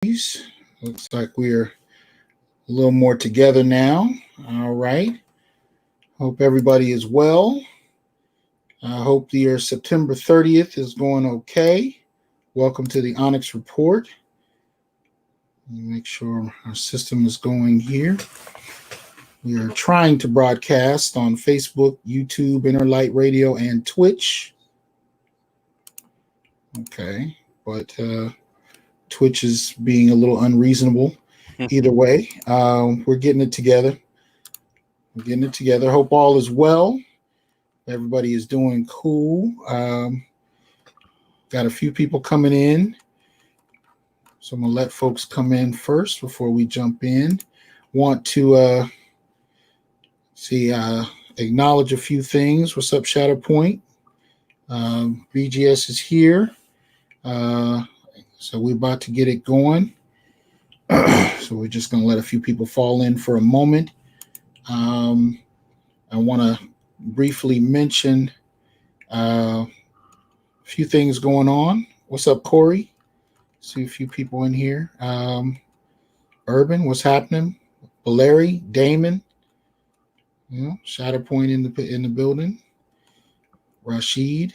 Looks like we're a little more together now. All right. Hope everybody is well. I hope your September 30th is going okay. Welcome to the Onyx Report. Let me make sure our system is going here. We are trying to broadcast on Facebook, YouTube, Interlight Radio, and Twitch. Okay, but Twitch is being a little unreasonable. Either way, we're getting it together. Hope all is well. Everybody is doing cool. Got a few people coming in. So I'm going to let folks come in first before we jump in. Want to acknowledge a few things. What's up, Shatterpoint? BGS is here. So we're about to get it going. So we're just going to let a few people fall in for a moment. I want to briefly mention a few things going on. What's up, Corey? See a few people in here. Urban, what's happening? Valeri, Damon, Shatterpoint in the building. Rashid,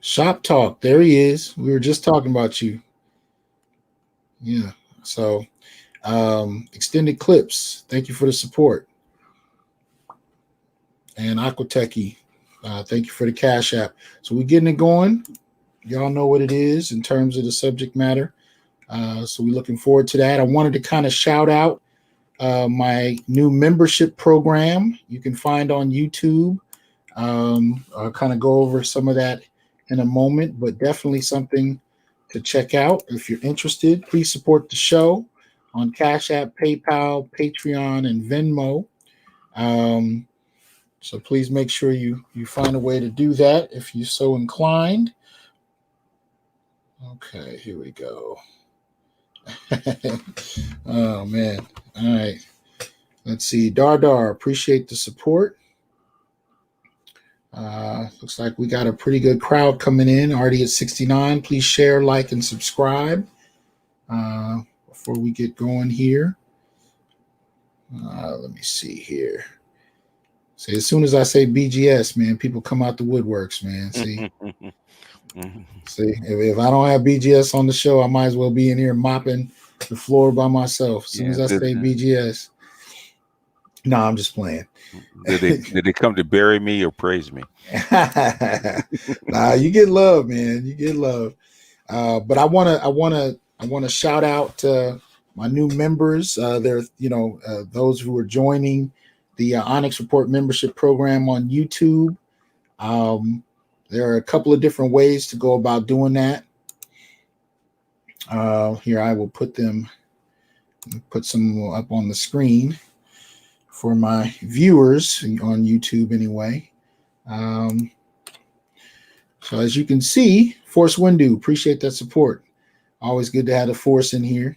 Shop Talk, there he is. We were just talking about you. Yeah. So, Extended Clips, thank you for the support. And Aquatechy, thank you for the Cash App. So we're getting it going. Y'all know what it is in terms of the subject matter. So we're looking forward to that. I wanted to kind of shout out my new membership program you can find on YouTube. I'll kind of go over some of that in a moment, but definitely something to check out. If you're interested, please support the show on Cash App, PayPal, Patreon, and Venmo. So please make sure you find a way to do that if you're so inclined. Okay, here we go. Oh, man. All right. Let's see. Dar, appreciate the support. Looks like we got a pretty good crowd coming in, already at 69. Please share, like, and subscribe before we get going here. Let me see here. See, as soon as I say BGS, man, people come out the woodworks, man. See, if I don't have BGS on the show, I might as well be in here mopping the floor by myself. As soon as I say BGS. No, I'm just playing. Did they come to bury me or praise me? Nah, you get love, man. You get love. But I wanna shout out my new members. There, those who are joining the Onyx Report membership program on YouTube. There are a couple of different ways to go about doing that. Here, I will put some up on the screen for my viewers on YouTube anyway. So as you can see, Force Windu, appreciate that support. Always good to have the Force in here.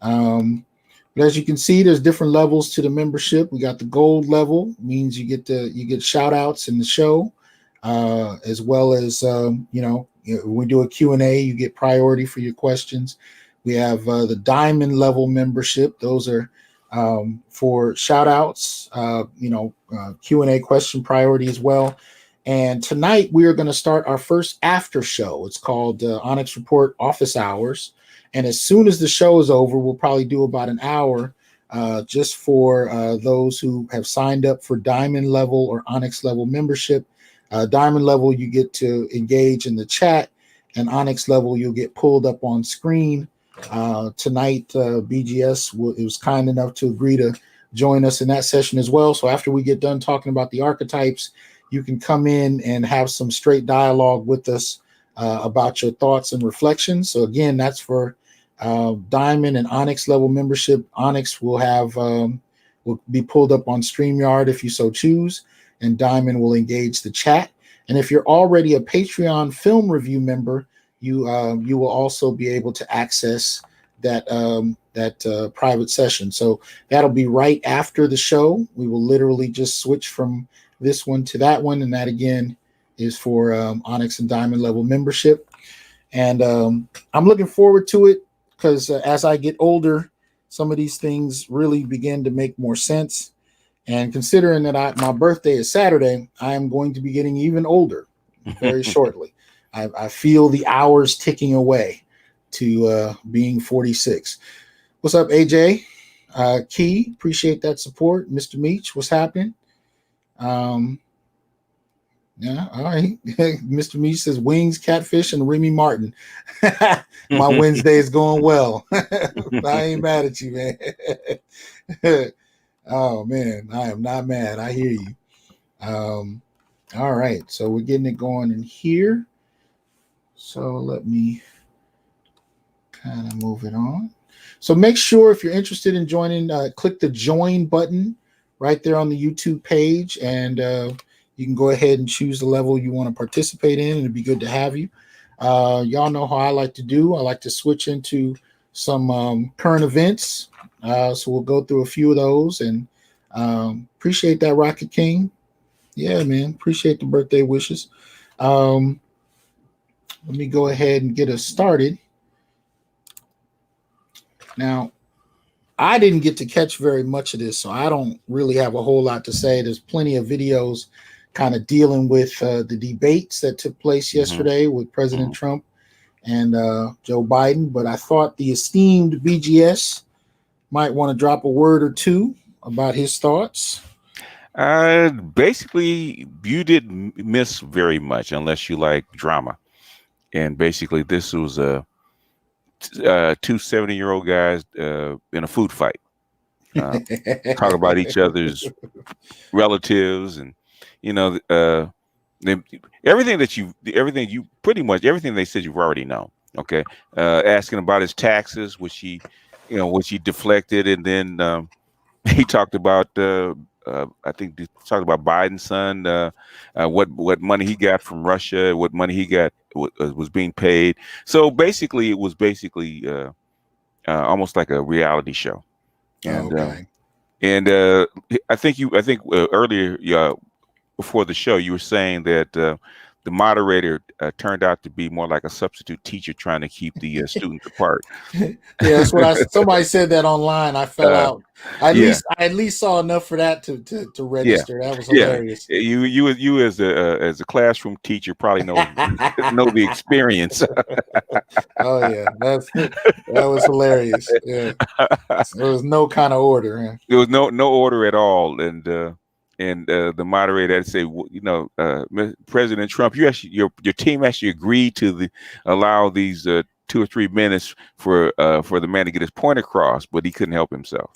But as you can see, there's different levels to the membership. We got the gold level, means you get shout outs in the show, as well as when we do a Q&A, you get priority for your questions. We have the diamond level membership. Those are for shout outs, Q&A question priority as well. And tonight we are going to start our first after show. It's called Onyx Report Office Hours. And as soon as the show is over, we'll probably do about an hour just for those who have signed up for diamond level or Onyx level membership. Diamond level, you get to engage in the chat, and Onyx level, you'll get pulled up on screen. Tonight, BGS was kind enough to agree to join us in that session as well. So after we get done talking about the archetypes, you can come in and have some straight dialogue with us about your thoughts and reflections. So again, that's for Diamond and Onyx level membership. Onyx will be pulled up on StreamYard if you so choose, and Diamond will engage the chat. And if you're already a Patreon film review member, you will also be able to access that private session. So that'll be right after the show. We will literally just switch from this one to that one, and that again is for Onyx and Diamond level membership. And I'm looking forward to it. because as I get older, some of these things really begin to make more sense. And considering that my birthday is Saturday, I am going to be getting even older very shortly. I feel the hours ticking away to being 46. What's up, AJ? Key, appreciate that support. Mr. Meach, what's happening? Yeah, all right. Mr. Meach says wings, catfish, and Remy Martin. My Wednesday is going well. I ain't mad at you, man. Oh man, I am not mad. I hear you. All right, so we're getting it going in here. So let me kind of move it on. So make sure if you're interested in joining, click the join button right there on the YouTube page, and you can go ahead and choose the level you want to participate in, and it'd be good to have you. Y'all know how I like to do. I like to switch into some current events. So we'll go through a few of those, and appreciate that, Rocket King. Yeah, man, appreciate the birthday wishes. Let me go ahead and get us started. Now, I didn't get to catch very much of this, so I don't really have a whole lot to say. There's plenty of videos kind of dealing with the debates that took place yesterday with President Trump and Joe Biden, but I thought the esteemed BGS might want to drop a word or two about his thoughts. Basically, you didn't miss very much unless you like drama. And basically, this was two 70-year-old guys in a food fight. Talk about each other's relatives, and everything they said you've already known. Okay, asking about his taxes, which he deflected, and then he talked about I think he talked about Biden's son, what money he got from Russia, what money he got was being paid. So basically, it was almost like a reality show. And I think earlier before the show, you were saying that the moderator turned out to be more like a substitute teacher trying to keep the students apart. Yeah, that's what somebody said that online. I fell out. I at least saw enough for that to register. That was hilarious. Yeah. You as a classroom teacher probably know the experience. Oh yeah, that was hilarious. Yeah, there was no kind of order. Huh? There was no order at all, and the moderator had to say, President Trump, your team actually agreed to allow these 2 or 3 minutes for the man to get his point across, but he couldn't help himself.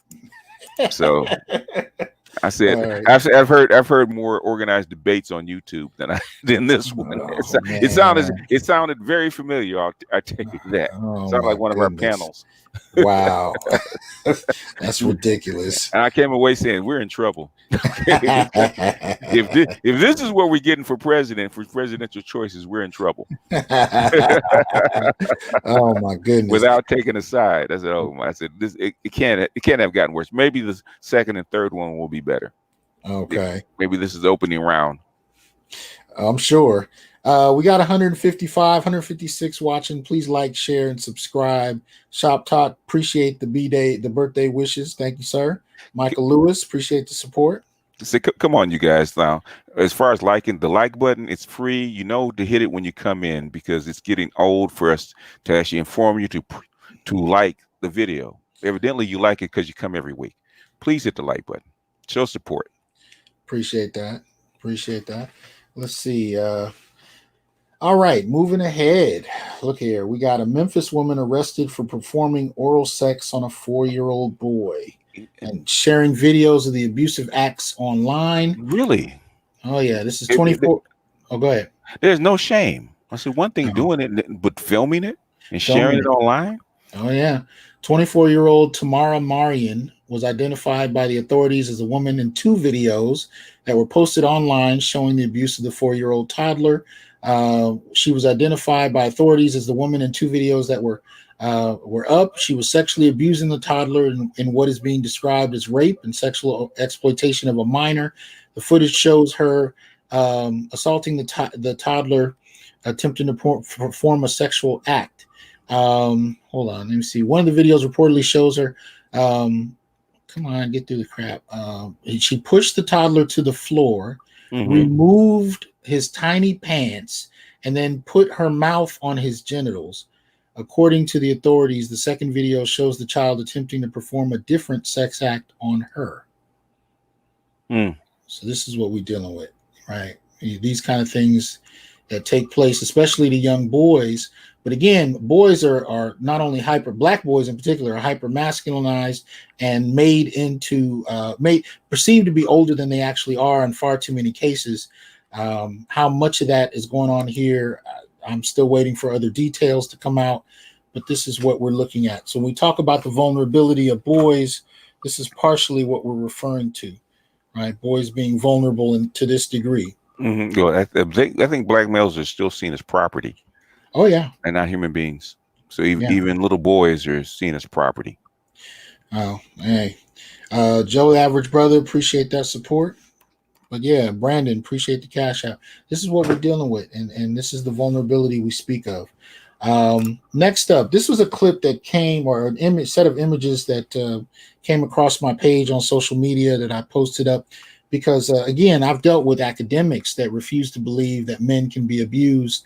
So I said, right. I've heard more organized debates on YouTube than this one. It sounded very familiar. I tell you that. Oh, sounded like one of our panels. Wow, that's ridiculous. And I came away saying we're in trouble. if this is what we're getting for presidential choices, we're in trouble. Oh my goodness! Without taking a side, I said, this it can't have gotten worse. Maybe the second and third one will be better. Okay. Maybe this is the opening round. I'm sure. We got 155, 156 watching. Please like, share, and subscribe. Shop Talk, appreciate the birthday wishes. Thank you, sir. Michael Lewis, appreciate the support. So, come on, you guys. Now, as far as liking, the like button, it's free. You know to hit it when you come in because it's getting old for us to actually inform you to like the video. Evidently, you like it because you come every week. Please hit the like button. Show support. Appreciate that. Let's see. All right, moving ahead. Look here. We got a Memphis woman arrested for performing oral sex on a 4-year-old boy and sharing videos of the abusive acts online. Really? Oh, yeah. This is 24. Oh, go ahead. There's no shame. I said one thing doing it, but filming it and sharing it online? Oh, yeah. 24-year-old Tamara Marian was identified by the authorities as a woman in 2 videos that were posted online showing the abuse of the 4-year-old toddler. She was identified by authorities as the woman in 2 videos that were up. She was sexually abusing the toddler in what is being described as rape and sexual exploitation of a minor. The footage shows her assaulting the toddler, attempting to perform a sexual act. Hold on, let me see. One of the videos reportedly shows her. Come on, get through the crap. She pushed the toddler to the floor, removed his tiny pants, and then put her mouth on his genitals. According to the authorities, the second video shows the child attempting to perform a different sex act on her. So this is what we're dealing with, right? These kind of things that take place, especially to young boys. But again, boys are not only black boys in particular, are hyper masculinized and perceived to be older than they actually are in far too many cases. How much of that is going on here, I'm still waiting for other details to come out, but this is what we're looking at. So when we talk about the vulnerability of boys, this is partially what we're referring to, right? Boys being vulnerable to this degree. Well, I think black males are still seen as property. Oh yeah, and not human beings. So even little boys are seen as property. Oh, hey, Joe, Average Brother, appreciate that support. But yeah, Brandon, appreciate the Cash App. This is what we're dealing with, and this is the vulnerability we speak of. Next up, this was a clip that came, or an set of images that came across my page on social media that I posted up because, again, I've dealt with academics that refuse to believe that men can be abused.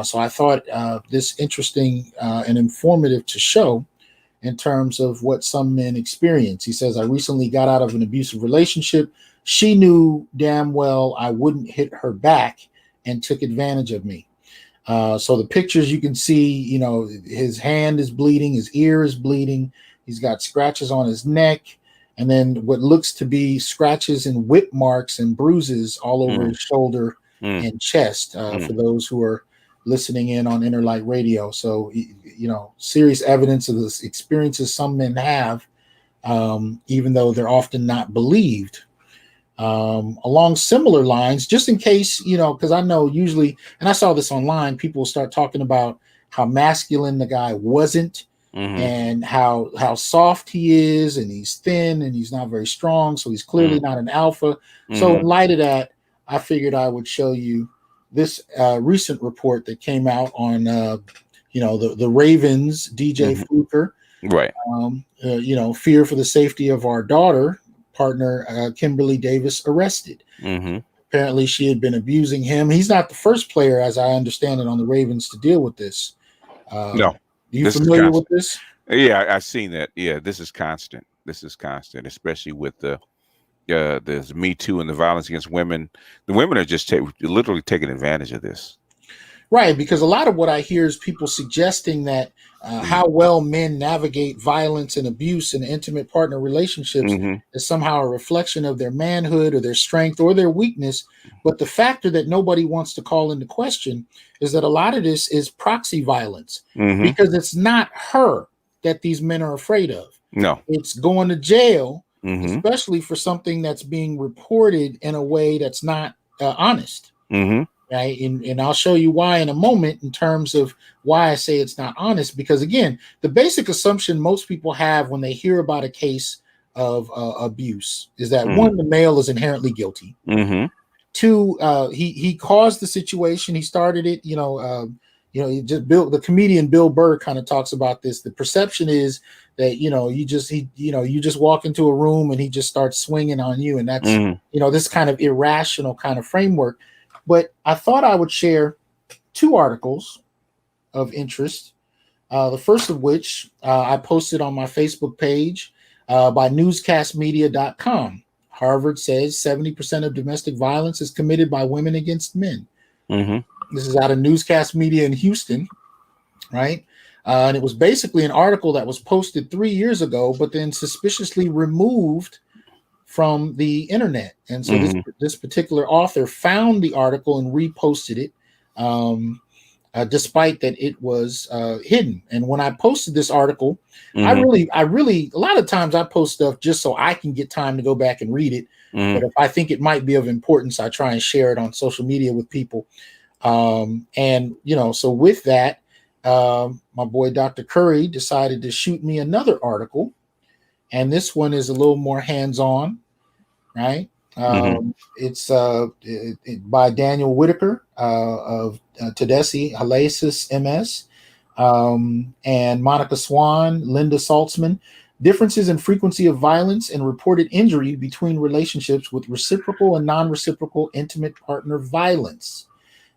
So I thought this interesting and informative to show in terms of what some men experience. He says, I recently got out of an abusive relationship. She knew damn well I wouldn't hit her back and took advantage of me. So the pictures you can see, his hand is bleeding, his ear is bleeding. He's got scratches on his neck, and then what looks to be scratches and whip marks and bruises all over his shoulder and chest for those who are listening in on Interlight Radio. So, serious evidence of the experiences some men have, even though they're often not believed. Along similar lines, just in case, because I know usually, and I saw this online, people start talking about how masculine the guy wasn't and how soft he is, and he's thin and he's not very strong. So he's clearly not an alpha. So in light of that, I figured I would show you this recent report that came out on, the Ravens, DJ Fluker, right? Fear for the safety of our daughter partner, Kimberly Davis, arrested. Apparently, she had been abusing him. He's not the first player, as I understand it, on the Ravens to deal with this. No, are you familiar with this? Yeah, I've seen that. Yeah, this is constant. This is constant, especially with there's Me Too and the violence against women. The women are just literally taking advantage of this. Right, because a lot of what I hear is people suggesting that how well men navigate violence and abuse in intimate partner relationships is somehow a reflection of their manhood or their strength or their weakness. But the factor that nobody wants to call into question is that a lot of this is proxy violence because it's not her that these men are afraid of. No, it's going to jail, especially for something that's being reported in a way that's not honest. Right. And I'll show you why in a moment in terms of why I say it's not honest, because, again, the basic assumption most people have when they hear about a case of abuse is that one, the male is inherently guilty. Two, he caused the situation. He started it. He just built. The comedian Bill Burr kind of talks about this. The perception is that you just walk into a room and he just starts swinging on you, and that's this kind of irrational kind of framework. But I thought I would share two articles of interest. The first of which I posted on my Facebook page by newscastmedia.com. Harvard says 70% of domestic violence is committed by women against men. This is out of Newscast Media in Houston, right? And it was basically an article that was posted 3 years ago, but then suspiciously removed from the internet. And so this particular author found the article and reposted it, despite that it was hidden. And when I posted this article, I really, a lot of times I post stuff just so I can get time to go back and read it. But if I think it might be of importance, I try and share it on social media with people. So with that, my boy, Dr. Curry, decided to shoot me another article. And this one is a little more hands-on, right? It's by Daniel Whitaker of THasan-Johnson MS. and Monica Swan, Linda Saltzman. Differences in frequency of violence and reported injury between relationships with reciprocal and non-reciprocal intimate partner violence.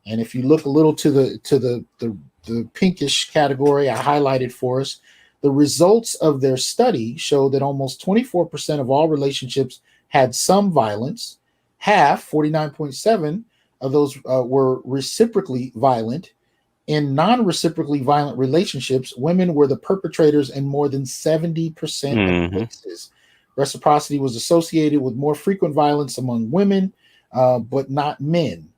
And if you look a little to the pinkish category I highlighted for us, the results of their study show that almost 24% of all relationships had some violence. Half, 49.7 of those were reciprocally violent. In non-reciprocally violent relationships, women were the perpetrators in more than 70% of cases. Reciprocity was associated with more frequent violence among women, but not men.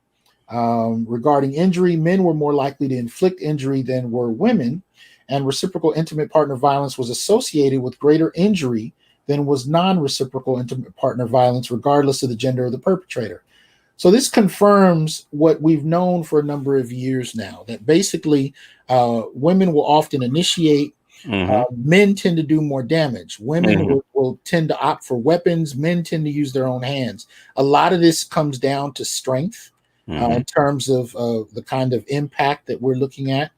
Regarding injury, men were more likely to inflict injury than were women, and reciprocal intimate partner violence was associated with greater injury than was non-reciprocal intimate partner violence, regardless of the gender of the perpetrator. So this confirms what we've known for a number of years now, that basically women will often initiate. Men tend to do more damage. Women will tend to opt for weapons. Men tend to use their own hands. A lot of this comes down to strength in terms of the kind of impact that we're looking at.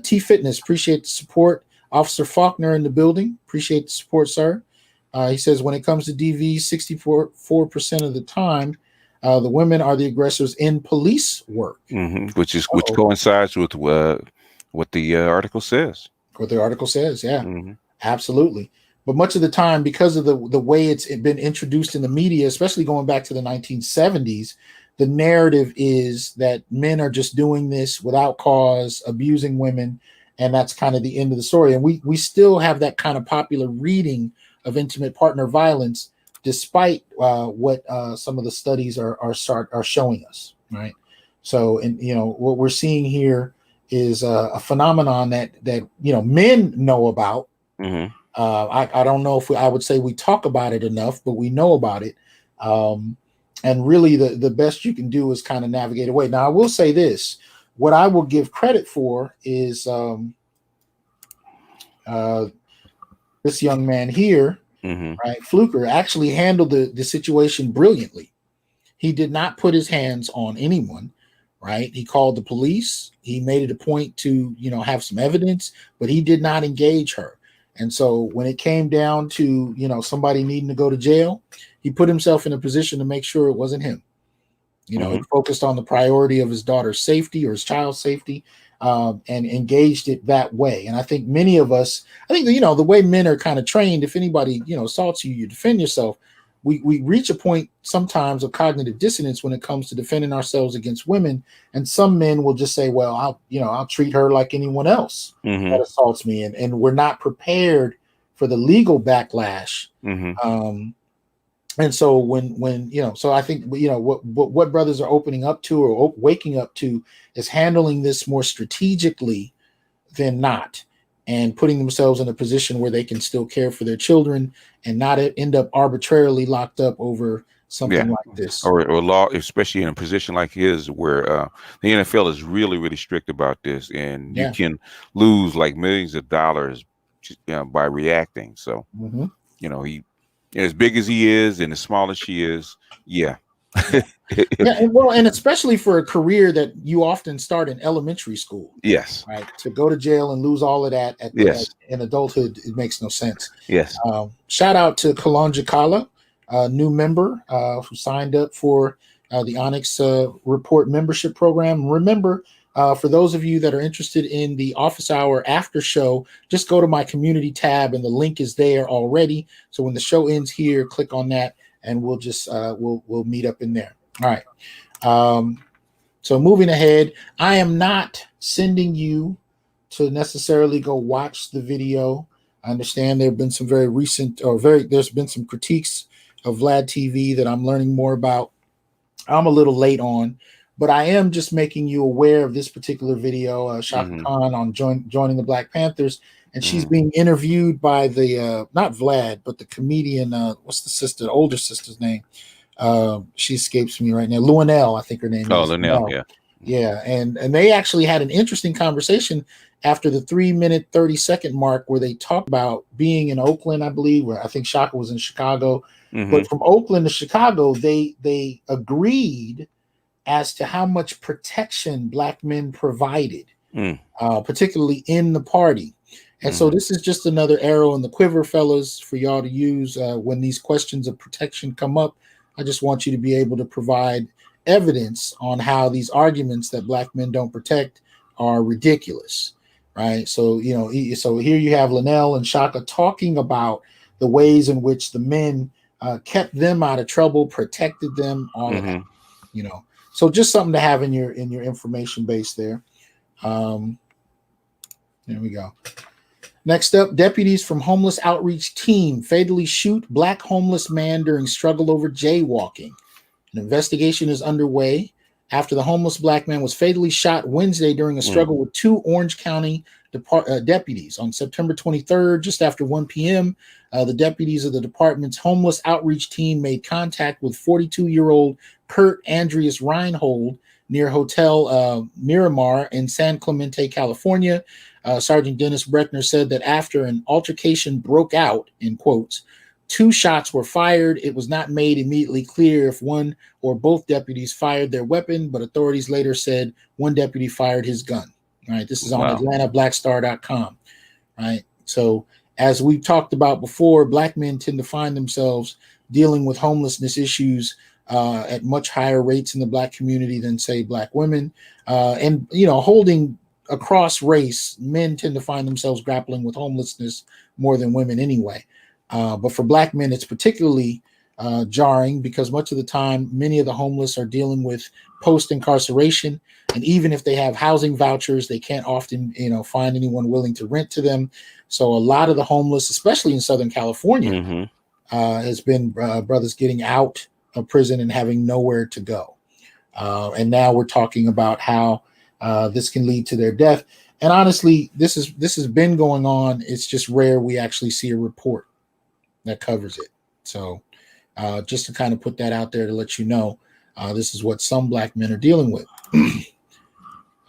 T Fitness, appreciate the support. Officer Faulkner in the building, appreciate the support, sir. He says when it comes to DV, 64% of the time, the women are the aggressors in police work, which coincides with what the article says. What the article says, yeah, absolutely. But much of the time, because of the way it's been introduced in the media, especially going back to the 1970s, the narrative is that men are just doing this without cause, abusing women, and that's kind of the end of the story. And we still have that kind of popular reading of intimate partner violence, despite what some of the studies are showing us, right? So, and what we're seeing here is a phenomenon that men know about. I don't know if I would say we talk about it enough, but we know about it. And really, the best you can do is kind of navigate away. Now, I will say this: what I will give credit for is this young man here. Right, Fluker actually handled the situation brilliantly. He did not put his hands on anyone, right? He called the police. He made it a point to, have some evidence, but he did not engage her. And so when it came down to, somebody needing to go to jail, he put himself in a position to make sure it wasn't him. He focused on the priority of his daughter's safety or his child's safety, and engaged it that way. And I think many of us, the way men are kind of trained, if anybody, assaults you, you defend yourself. We reach a point sometimes of cognitive dissonance when it comes to defending ourselves against women. And some men will just say, well, I'll treat her like anyone else that assaults me. And we're not prepared for the legal backlash. And so so I think, what brothers are opening up to or waking up to is handling this more strategically than not, and putting themselves in a position where they can still care for their children and not end up arbitrarily locked up over something like this. Or law, especially in a position like his, where the NFL is really, really strict about this, and you can lose like millions of dollars by reacting. So, he, as big as he is and as small as she is, and especially for a career that you often start in elementary school. Yes. Right. To go to jail and lose all of that in adulthood, it makes no sense. Yes. Shout out to Kalonji Kala, a new member who signed up for the Onyx Report membership program. Remember, for those of you that are interested in the office hour after show, just go to my community tab and the link is there already. So when the show ends here, click on that and we'll just we'll meet up in there. All right. So moving ahead, I am not sending you to necessarily go watch the video. I understand there have been some very recent there's been some critiques of Vlad TV that I'm learning more about. I'm a little late on, but I am just making you aware of this particular video, Shaka Khan on joining the Black Panthers. And she's being interviewed by the, not Vlad, but the comedian, what's the older sister's name? She escapes me right now. Luanell, I think her name is. Oh, Luanell, yeah. Yeah, and they actually had an interesting conversation after the 3-minute, 30-second mark where they talked about being in Oakland, I believe, where I think Shaka was in Chicago. But from Oakland to Chicago, they agreed as to how much protection Black men provided. particularly in the party. And so this is just another arrow in the quiver, fellas, for y'all to use when these questions of protection come up. I just want you to be able to provide evidence on how these arguments that black men don't protect are ridiculous, right? So, so here you have Linnell and Shaka talking about the ways in which the men kept them out of trouble, protected them, all of that, So just something to have in your information base there. There we go. Next up, deputies from homeless outreach team fatally shoot black homeless man during struggle over jaywalking. An investigation is underway after the homeless black man was fatally shot Wednesday during a struggle with two Orange County deputies. On September 23rd, just after 1 p.m., the deputies of the department's homeless outreach team made contact with 42-year-old Kurt Andreas Reinhold near Hotel Miramar in San Clemente, California. Sergeant Dennis Breckner said that after an altercation broke out, in quotes, 2 shots were fired. It was not made immediately clear if one or both deputies fired their weapon, but authorities later said one deputy fired his gun. Right. This is on AtlantaBlackStar.com. Right. So as we've talked about before, black men tend to find themselves dealing with homelessness issues at much higher rates in the black community than, say, black women. And holding across race, men tend to find themselves grappling with homelessness more than women anyway. But for black men, it's particularly jarring because much of the time, many of the homeless are dealing with post-incarceration. And even if they have housing vouchers, they can't often, find anyone willing to rent to them. So a lot of the homeless, especially in Southern California, has been brothers getting out of prison and having nowhere to go. And now we're talking about how this can lead to their death. And honestly, this has been going on. It's just rare we actually see a report that covers it. So just to kind of put that out there to let you know, this is what some black men are dealing with.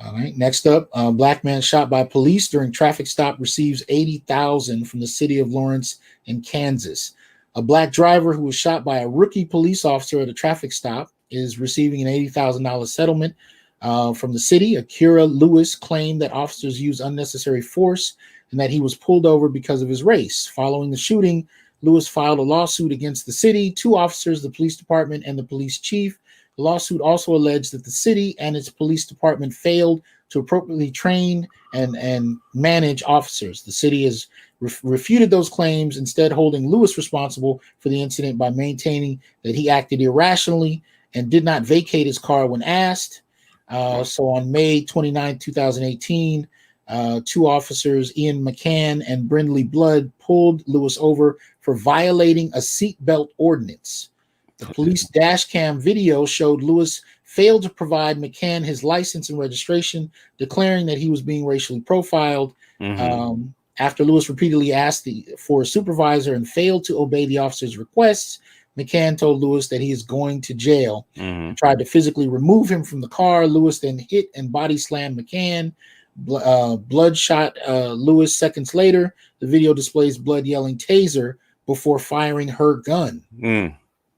All right. Next up, black man shot by police during traffic stop receives $80,000 from the city of Lawrence in Kansas. A black driver who was shot by a rookie police officer at a traffic stop is receiving an $80,000 settlement from the city. Akira Lewis claimed that officers used unnecessary force and that he was pulled over because of his race. Following the shooting, Lewis filed a lawsuit against the city, 2 officers, the police department, and the police chief. The lawsuit also alleged that the city and its police department failed to appropriately train and manage officers. The city has refuted those claims, instead holding Lewis responsible for the incident by maintaining that he acted irrationally and did not vacate his car when asked. So on May 29, 2018, 2 officers, Ian McCann and Brindley Blood, pulled Lewis over for violating a seatbelt ordinance. The police dash cam video showed Lewis failed to provide McCann his license and registration, declaring that he was being racially profiled. After Lewis repeatedly asked for a supervisor and failed to obey the officer's requests, McCann told Lewis that he is going to jail. Tried to physically remove him from the car. Lewis then hit and body slammed McCann. Blood shot Lewis seconds later. The video displays Blood yelling "taser" before firing her gun.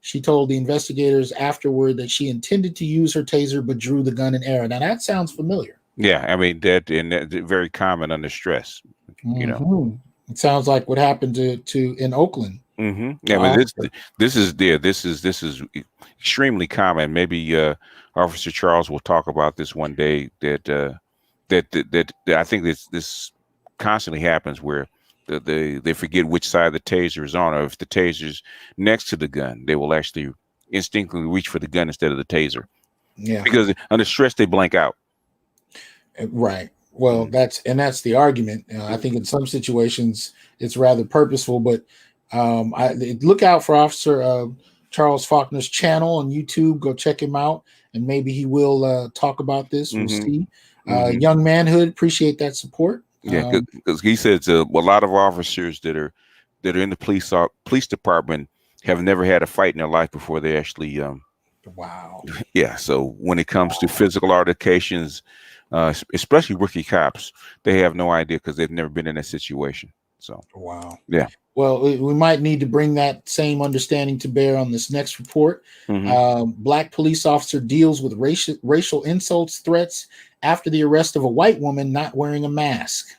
She told the investigators afterward that she intended to use her taser but drew the gun in error. Now that sounds familiar. Yeah, I mean that's very common under stress. It sounds like what happened to in Oakland. Yeah, I mean this is extremely common. Maybe Officer Charles will talk about this one day. That I think this constantly happens where they forget which side the taser is on, or if the taser's next to the gun, they will actually instinctively reach for the gun instead of the taser. Yeah, because under stress they blank out. Right. Well, that's the argument. I think in some situations it's rather purposeful, but look out for Officer Charles Faulkner's channel on YouTube. Go check him out, and maybe he will talk about this. We'll see. Young Manhood, appreciate that support. Yeah, because he says a lot of officers that are in the police department have never had a fight in their life before they actually. Wow. Yeah. So when it comes to physical altercations, especially rookie cops, they have no idea because they've never been in that situation. So wow. Yeah. Well, we might need to bring that same understanding to bear on this next report. Black police officer deals with racial insults, threats after the arrest of a white woman not wearing a mask.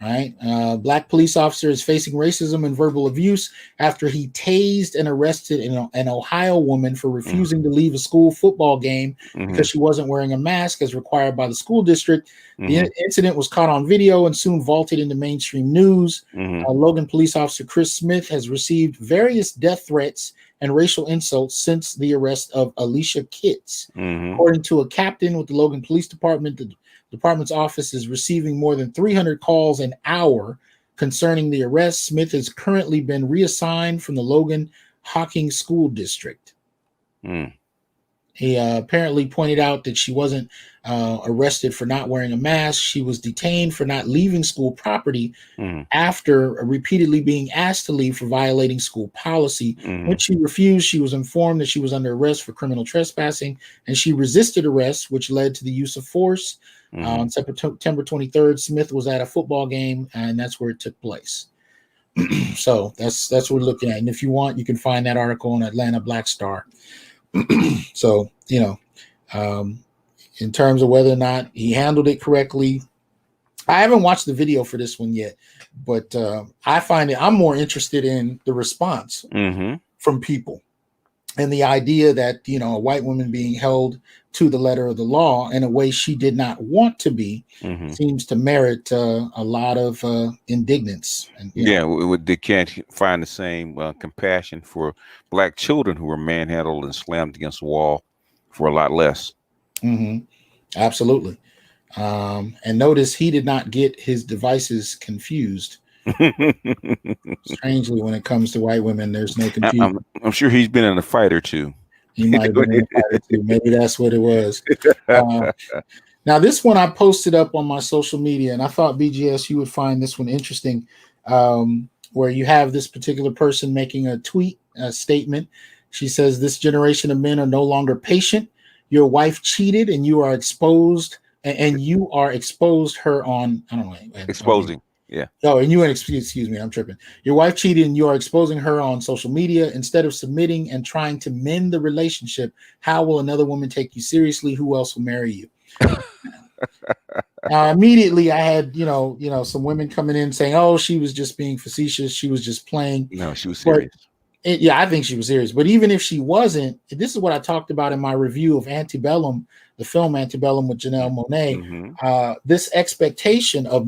Right. Black police officer is facing racism and verbal abuse after he tased and arrested an Ohio woman for refusing to leave a school football game because she wasn't wearing a mask as required by the school district. The incident was caught on video and soon vaulted into mainstream news. Logan police officer Chris Smith has received various death threats and racial insults since the arrest of Alicia Kitts. According to a captain with the Logan Police Department, the department's office is receiving more than 300 calls an hour concerning the arrest. Smith has currently been reassigned from the Logan Hocking School District. He apparently pointed out that she wasn't arrested for not wearing a mask. She was detained for not leaving school property after repeatedly being asked to leave for violating school policy. When she refused, she was informed that she was under arrest for criminal trespassing, and she resisted arrest, which led to the use of force. On September 23rd, Smith was at a football game, and that's where it took place. So that's what we're looking at. And if you want, you can find that article on Atlanta Black Star. So, in terms of whether or not he handled it correctly, I haven't watched the video for this one yet, but I find I'm more interested in the response from people and the idea that, a white woman being held to the letter of the law in a way she did not want to be seems to merit a lot of indignance. And, they can't find the same compassion for black children who were manhandled and slammed against the wall for a lot less. Absolutely. And notice he did not get his devices confused. Strangely, when it comes to white women, there's no confusion. I'm sure he's been in a fight or two. He might have been in a fight or two. Maybe that's what it was. Now, this one I posted up on my social media, and I thought, BGS, you would find this one interesting, where you have this particular person making a statement. She says, "This generation of men are no longer patient. Your wife cheated, and you are exposed, and you are exposed her on." I don't know. Exposing. Yeah. Oh, and you excuse me, I'm tripping. Your wife cheated and you are exposing her on social media. Instead of submitting and trying to mend the relationship, how will another woman take you seriously? Who else will marry you? Immediately I had, some women coming in saying, "Oh, she was just being facetious. She was just playing." No, she was serious. I think she was serious. But even if she wasn't, this is what I talked about in my review of Antebellum, the film Antebellum with Janelle Monáe. This expectation of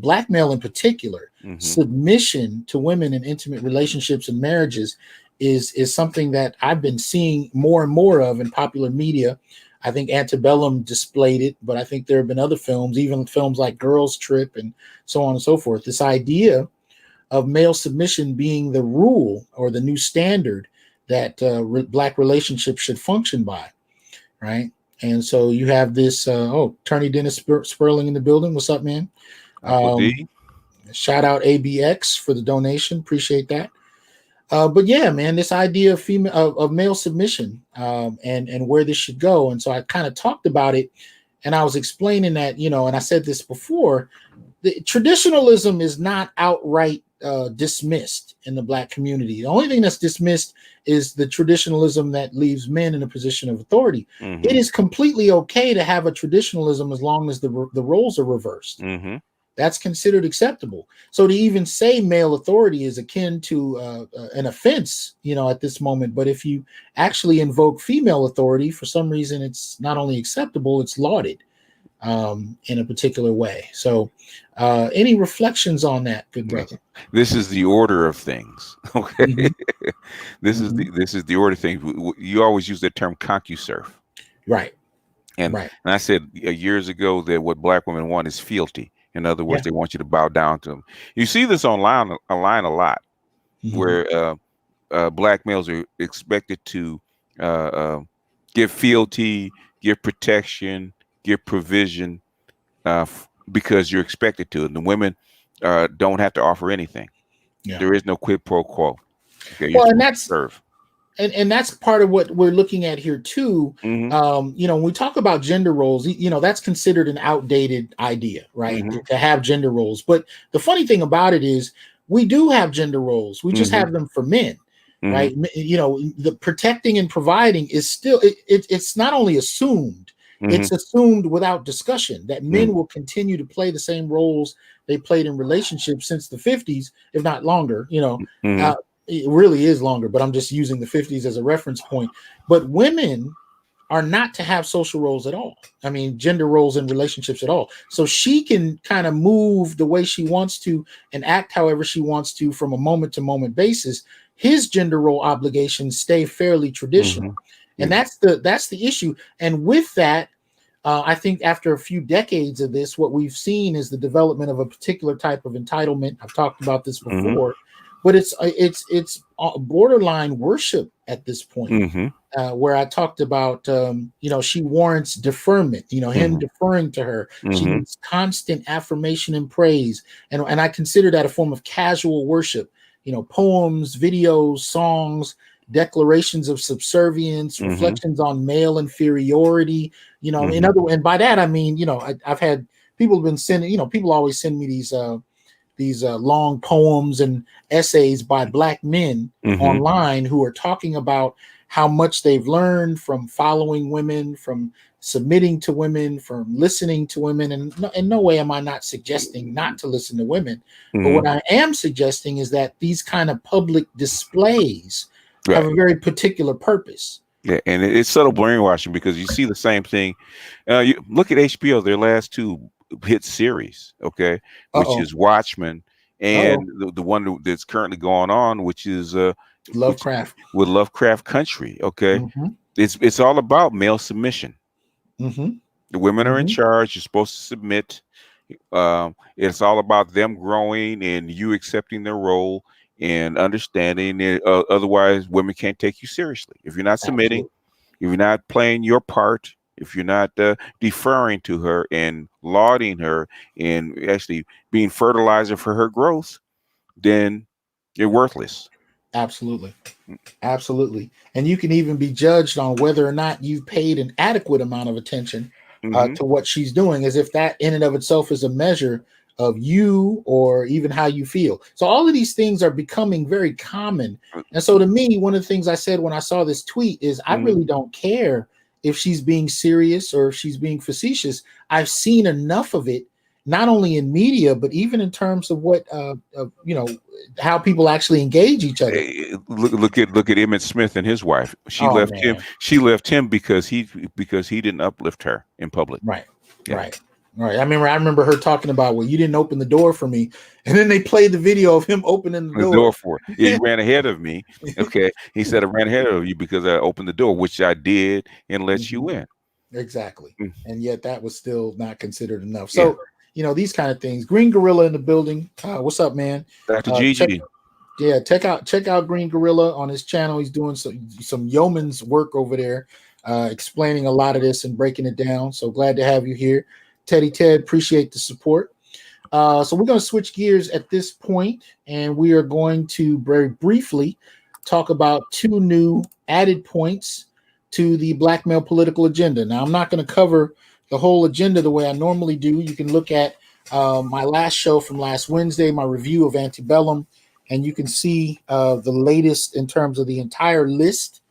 black male in particular, submission to women in intimate relationships and marriages is something that I've been seeing more and more of in popular media. I think Antebellum displayed it, but I think there have been other films, even films like Girls Trip and so on and so forth. This idea of male submission being the rule or the new standard that black relationships should function by, right? And so you have this, Attorney Dennis Sperling in the building. What's up, man? Shout out ABX for the donation. Appreciate that. But yeah, man, this idea of male submission and where this should go. And so I kind of talked about it, and I was explaining that, and I said this before, traditionalism is not outright dismissed in the black community. The only thing that's dismissed is the traditionalism that leaves men in a position of authority. It is completely okay to have a traditionalism as long as the roles are reversed. That's considered acceptable. So to even say male authority is akin to an offense, at this moment. But if you actually invoke female authority, for some reason, it's not only acceptable, it's lauded in a particular way. So any reflections on that, good brother? This is the order of things. Okay. This is the order of things. You always use the term ConcuServe. Right. And I said years ago that what black women want is fealty. In other words, they want you to bow down to them. You see this online a lot, where black males are expected to give fealty, give protection, give provision, because you're expected to, and the women don't have to offer anything. There is no quid pro quo. Okay, well, and that's serve. And that's part of what we're looking at here too. When we talk about gender roles, that's considered an outdated idea, right? To have gender roles. But the funny thing about it is we do have gender roles. We just Mm-hmm. have them for men, Mm-hmm. right? You know, the protecting and providing is still, it's not only assumed, Mm-hmm. it's assumed without discussion that men Mm-hmm. will continue to play the same roles they played in relationships since the 50s, if not longer. You know, Mm-hmm. it really is longer, but I'm just using the 50s as a reference point. But women are not to have social roles at all. I mean, gender roles in relationships at all. So she can kind of move the way she wants to and act however she wants to from a moment to moment basis. His gender role obligations stay fairly traditional. Mm-hmm. And Yeah. that's the issue. And with that, I think after a few decades of this, what we've seen is the development of a particular type of entitlement. I've talked about this Mm-hmm. before, but it's borderline worship at this point. Mm-hmm. Where I talked about, you know, she warrants deferment, you know, him Mm-hmm. deferring to her. She Mm-hmm. needs constant affirmation and praise. And I consider that a form of casual worship, you know, poems, videos, songs, declarations of subservience, Mm-hmm. reflections on male inferiority, you know, in Mm-hmm. other, and by that, I mean, you know, I've had people have been sending, you know, people always send me these long poems and essays by Black men Mm-hmm. online who are talking about how much they've learned from following women, from submitting to women, from listening to women. And in no way am I not suggesting not to listen to women. But Mm-hmm. what I am suggesting is that these kind of public displays have Right. a very particular purpose. Yeah, and it's subtle brainwashing because you see the same thing. You look at HBO; their last two hit series, okay, which Uh-oh. is Watchmen, Uh-oh. and the one that's currently going on, which is which Lovecraft. with Lovecraft Country. Okay, Mm-hmm. it's all about male submission. Mm-hmm. The women are in Mm-hmm. charge. You're supposed to submit. It's all about them growing and you accepting their role and understanding it. Otherwise, women can't take you seriously. If you're not submitting, Absolutely. if you're not playing your part, if you're not deferring to her and lauding her and actually being fertilizer for her growth, then you're worthless. Absolutely. Absolutely. And you can even be judged on whether or not you've paid an adequate amount of attention Mm-hmm. to what she's doing, as if that in and of itself is a measure of you or even how you feel. So all of these things are becoming very common. And so to me, one of the things I said when I saw this tweet is I Mm-hmm. really don't care if she's being serious or if she's being facetious. I've seen enough of it, not only in media, but even in terms of what, you know, how people actually engage each other. Look at Emmett Smith and his wife. She Oh left him. man. She left him because he didn't uplift her in public. Right, Yeah. right, right. I remember her talking about, well, you didn't open the door for me, and then they played the video of him opening the The door door. for it. Yeah, you ran ahead of me. Okay. He said I ran ahead of you because I opened the door, which I did, and let you Mhm. in. Exactly, Mm. and yet that was still not considered enough. Yeah. So you know these kind of things. Green Gorilla in the building. What's up, man? Dr. Check Gigi. Yeah, check out Green Gorilla on his channel. He's doing some yeoman's work over there, explaining a lot of this and breaking it down. So glad to have you here, Teddy Ted. Appreciate the support. So we're going to switch gears at this point, and we are going to very briefly talk about two new added points to the black male political agenda. Now, I'm not going to cover the whole agenda the way I normally do. You can look at my last show from last Wednesday, my review of Antebellum, and you can see the latest in terms of the entire list.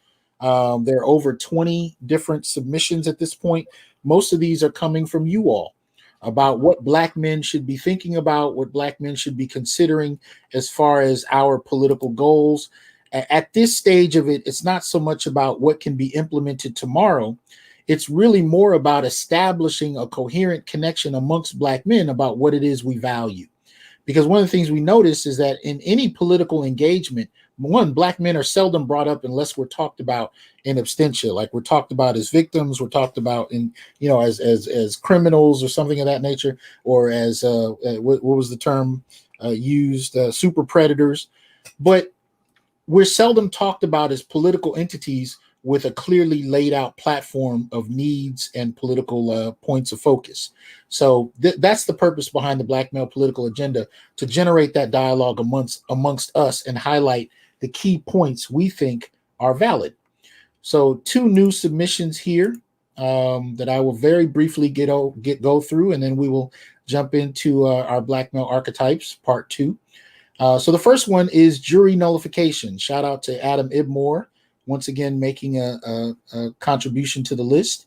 There are over 20 different submissions at this point. Most of these are coming from you all about what black men should be thinking about, what black men should be considering as far as our political goals. At this stage of it, it's not so much about what can be implemented tomorrow. It's really more about establishing a coherent connection amongst black men about what it is we value. Because one of the things we notice is that in any political engagement, one, black men are seldom brought up unless we're talked about in absentia, like we're talked about as victims, we're talked about in, you know, as criminals or something of that nature, or as what was the term used, super predators. But we're seldom talked about as political entities with a clearly laid out platform of needs and political points of focus. So that's the purpose behind the black male political agenda, to generate that dialogue amongst us and highlight the key points we think are valid. So two new submissions here that I will very briefly go through, and then we will jump into our black male archetypes part 2. So the first one is jury nullification. Shout out to Adam IBMOR, once again making a contribution to the list.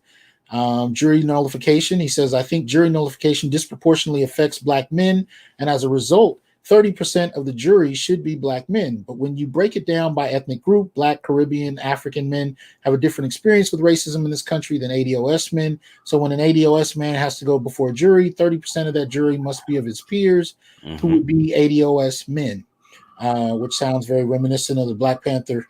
Jury nullification. He says, I think jury nullification disproportionately affects Black men, and as a result, 30% of the jury should be Black men. But when you break it down by ethnic group, Black, Caribbean, African men have a different experience with racism in this country than ADOS men. So when an ADOS man has to go before a jury, 30% of that jury must be of his peers, who would be ADOS men, which sounds very reminiscent of the Black Panther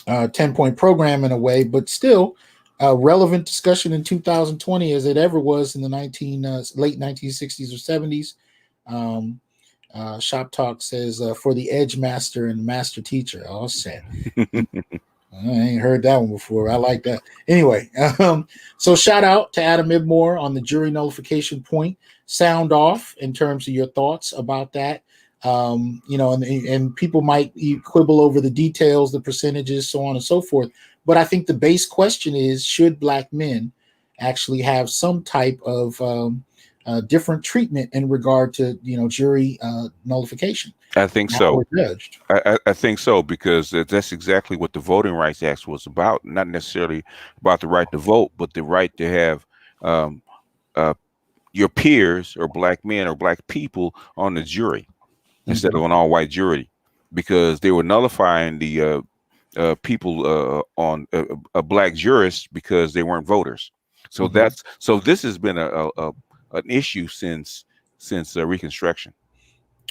10-point program in a way, but still relevant discussion in 2020 as it ever was in the late 1960s or 70s. Shop Talk says for the edge master and master teacher. Oh, sad. I ain't heard that one before. I like that. Anyway, so shout out to Adam IBMOR on the jury nullification point. Sound off in terms of your thoughts about that. And people might quibble over the details, the percentages, so on and so forth. But I think the base question is, should Black men actually have some type of different treatment in regard to, jury nullification? I think so. I think so, because that's exactly what the Voting Rights Act was about. Not necessarily about the right to vote, but the right to have your peers or Black men or Black people on the jury instead of an all-white jury, because they were nullifying the people on Black jurists because they weren't voters. So this has been an issue since Reconstruction.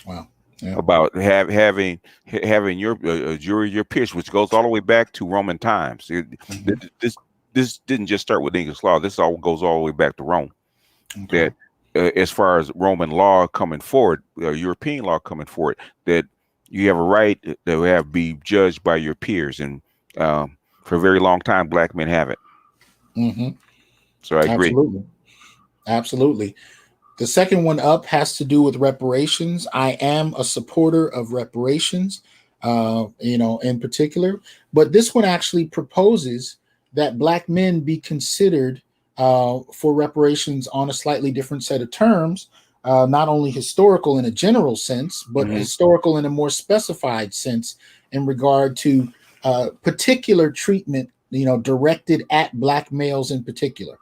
Wow. Yeah. About having your jury, your peers, which goes all the way back to Roman times. This didn't just start with English law. This all goes all the way back to Rome. Okay. That as far as Roman law coming forward, European law coming forward, that you have a right to have be judged by your peers, and for a very long time, Black men haven't. So I agree. Absolutely. The second one up has to do with reparations. I am a supporter of reparations, in particular. But this one actually proposes that Black men be considered for reparations on a slightly different set of terms, not only historical in a general sense, but historical in a more specified sense in regard to particular treatment, directed at Black males in particular.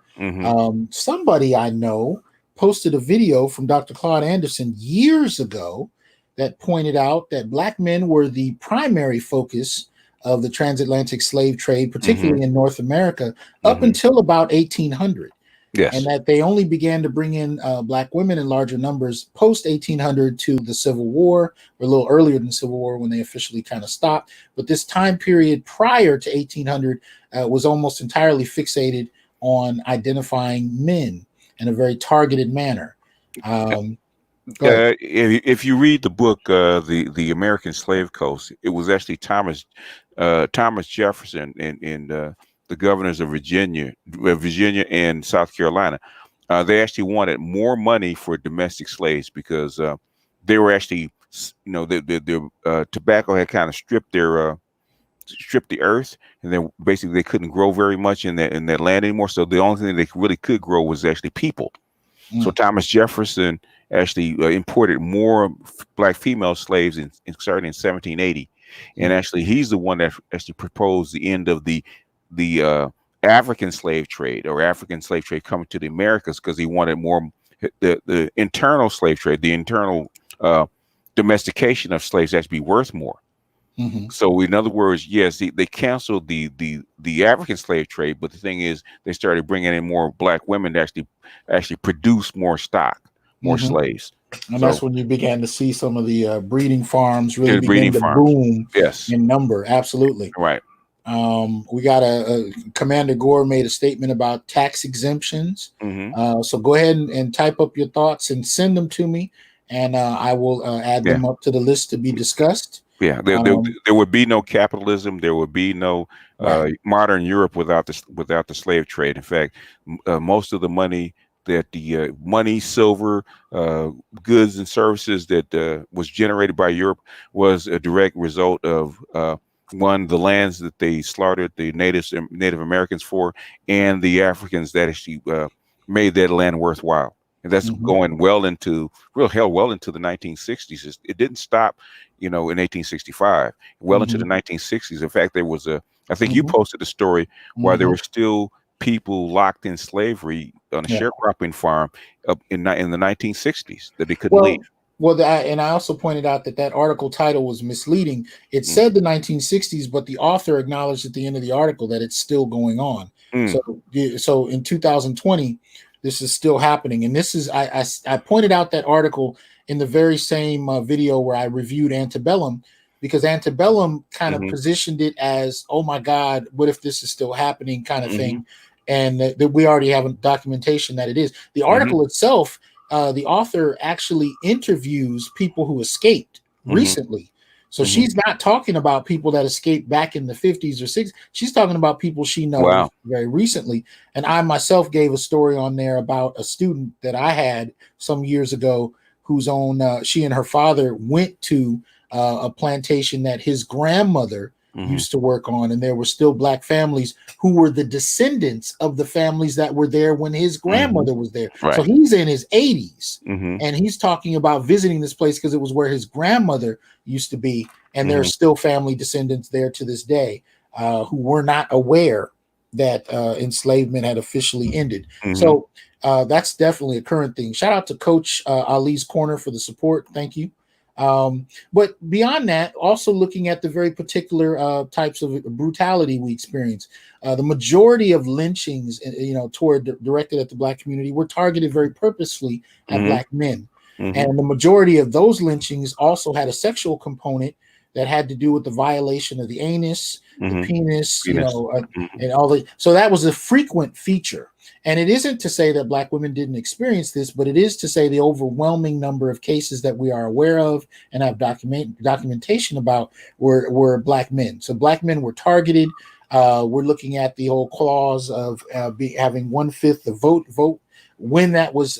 Somebody I know posted a video from Dr. Claude Anderson years ago that pointed out that Black men were the primary focus of the transatlantic slave trade, particularly in North America, up until about 1800. Yes. And that they only began to bring in Black women in larger numbers post 1800 to the Civil War, or a little earlier than the Civil War when they officially kind of stopped. But this time period prior to 1800 was almost entirely fixated on identifying men in a very targeted manner. If you read the book, the American Slave Coast, it was actually Thomas Jefferson and the governors of Virginia and South Carolina. They actually wanted more money for domestic slaves because they were actually, the tobacco had kind of stripped the earth, and then basically they couldn't grow very much in that land anymore. So the only thing they really could grow was actually people. So Thomas Jefferson actually imported more Black female slaves starting in 1780, and actually he's the one that actually proposed the end of the African slave trade, or African slave trade coming to the Americas, because he wanted more the internal slave trade, the internal domestication of slaves has to be worth more. So in other words, yes, they canceled the African slave trade, but the thing is, they started bringing in more Black women to actually produce more stock, more slaves. And that's when you began to see some of the breeding farms really begin to boom in number. Absolutely. Right. We got Commander Gore made a statement about tax exemptions. So go ahead and type up your thoughts and send them to me, and I will add them up to the list to be discussed. Yeah, there would be no capitalism. There would be no modern Europe without the slave trade. In fact, most of the money that money, silver, goods and services that was generated by Europe was a direct result of the lands that they slaughtered the Native Americans for, and the Africans that actually made that land worthwhile. and that's going well into the 1960s. It didn't stop, in 1865, well into the 1960s. In fact, there was I think you posted a story where there were still people locked in slavery on a sharecropping farm in the 1960s that they couldn't leave. Well, and I also pointed out that article title was misleading. It said the 1960s, but the author acknowledged at the end of the article that it's still going on. So in 2020, this is still happening. And this is, I pointed out that article in the very same video where I reviewed Antebellum, because Antebellum kind of positioned it as, oh my God, what if this is still happening kind of thing. And that we already have a documentation that it is. The article itself, the author actually interviews people who escaped recently. So she's not talking about people that escaped back in the 50s or 60s. She's talking about people she knows very recently. And I myself gave a story on there about a student that I had some years ago whose own, she and her father went to a plantation that his grandmother used to work on, and there were still Black families who were the descendants of the families that were there when his grandmother was there. So he's in his 80s, and he's talking about visiting this place because it was where his grandmother used to be, and there are still family descendants there to this day who were not aware that enslavement had officially ended. So that's definitely a current thing. Shout out to Coach Ali's Corner for the support. Thank you. But beyond that, also looking at the very particular types of brutality we experience, the majority of lynchings, directed at the Black community, were targeted very purposefully at Black men. And the majority of those lynchings also had a sexual component that had to do with the violation of the anus, the penis, and all the. So that was a frequent feature. And it isn't to say that Black women didn't experience this, but it is to say the overwhelming number of cases that we are aware of and have documentation about were Black men. So Black men were targeted. We're looking at the whole clause of having 1/5 the vote when that was,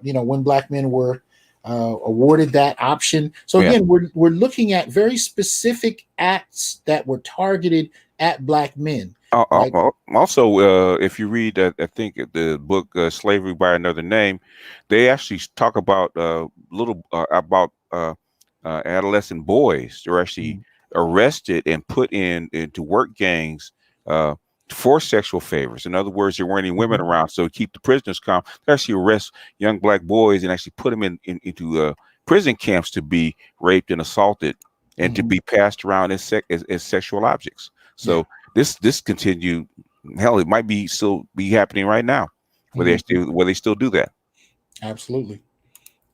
when Black men were awarded that option. So again, we're looking at very specific acts that were targeted at Black men. Also, if you read, I think the book "Slavery by Another Name," they actually talk about about adolescent boys who are actually arrested and put into work gangs for sexual favors. In other words, there weren't any women around, so to keep the prisoners calm, they actually arrest young Black boys and actually put them into prison camps to be raped and assaulted and to be passed around as sexual objects. So this continued. Hell, it might still be happening right now, where they still do that. Absolutely.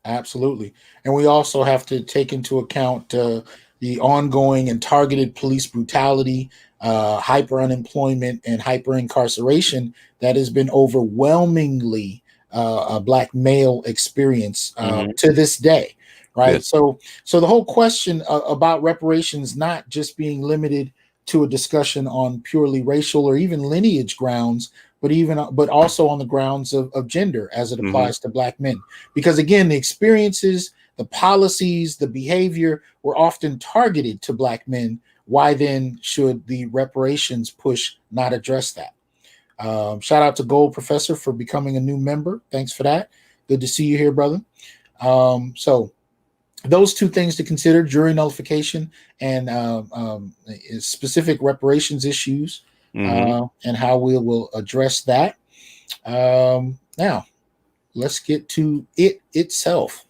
And we also have to take into account the ongoing and targeted police brutality, hyper unemployment, and hyper incarceration that has been overwhelmingly a Black male experience to this day. Right. Yes. So the whole question about reparations not just being limited to a discussion on purely racial or even lineage grounds, but also on the grounds of gender as it applies to Black men. Because again, the experiences, the policies, the behavior were often targeted to Black men. Why then should the reparations push not address that? Shout out to Gold Professor for becoming a new member. Thanks for that. Good to see you here, brother. So those two things to consider: jury nullification and specific reparations issues, and how we will address that. Now, let's get to it itself.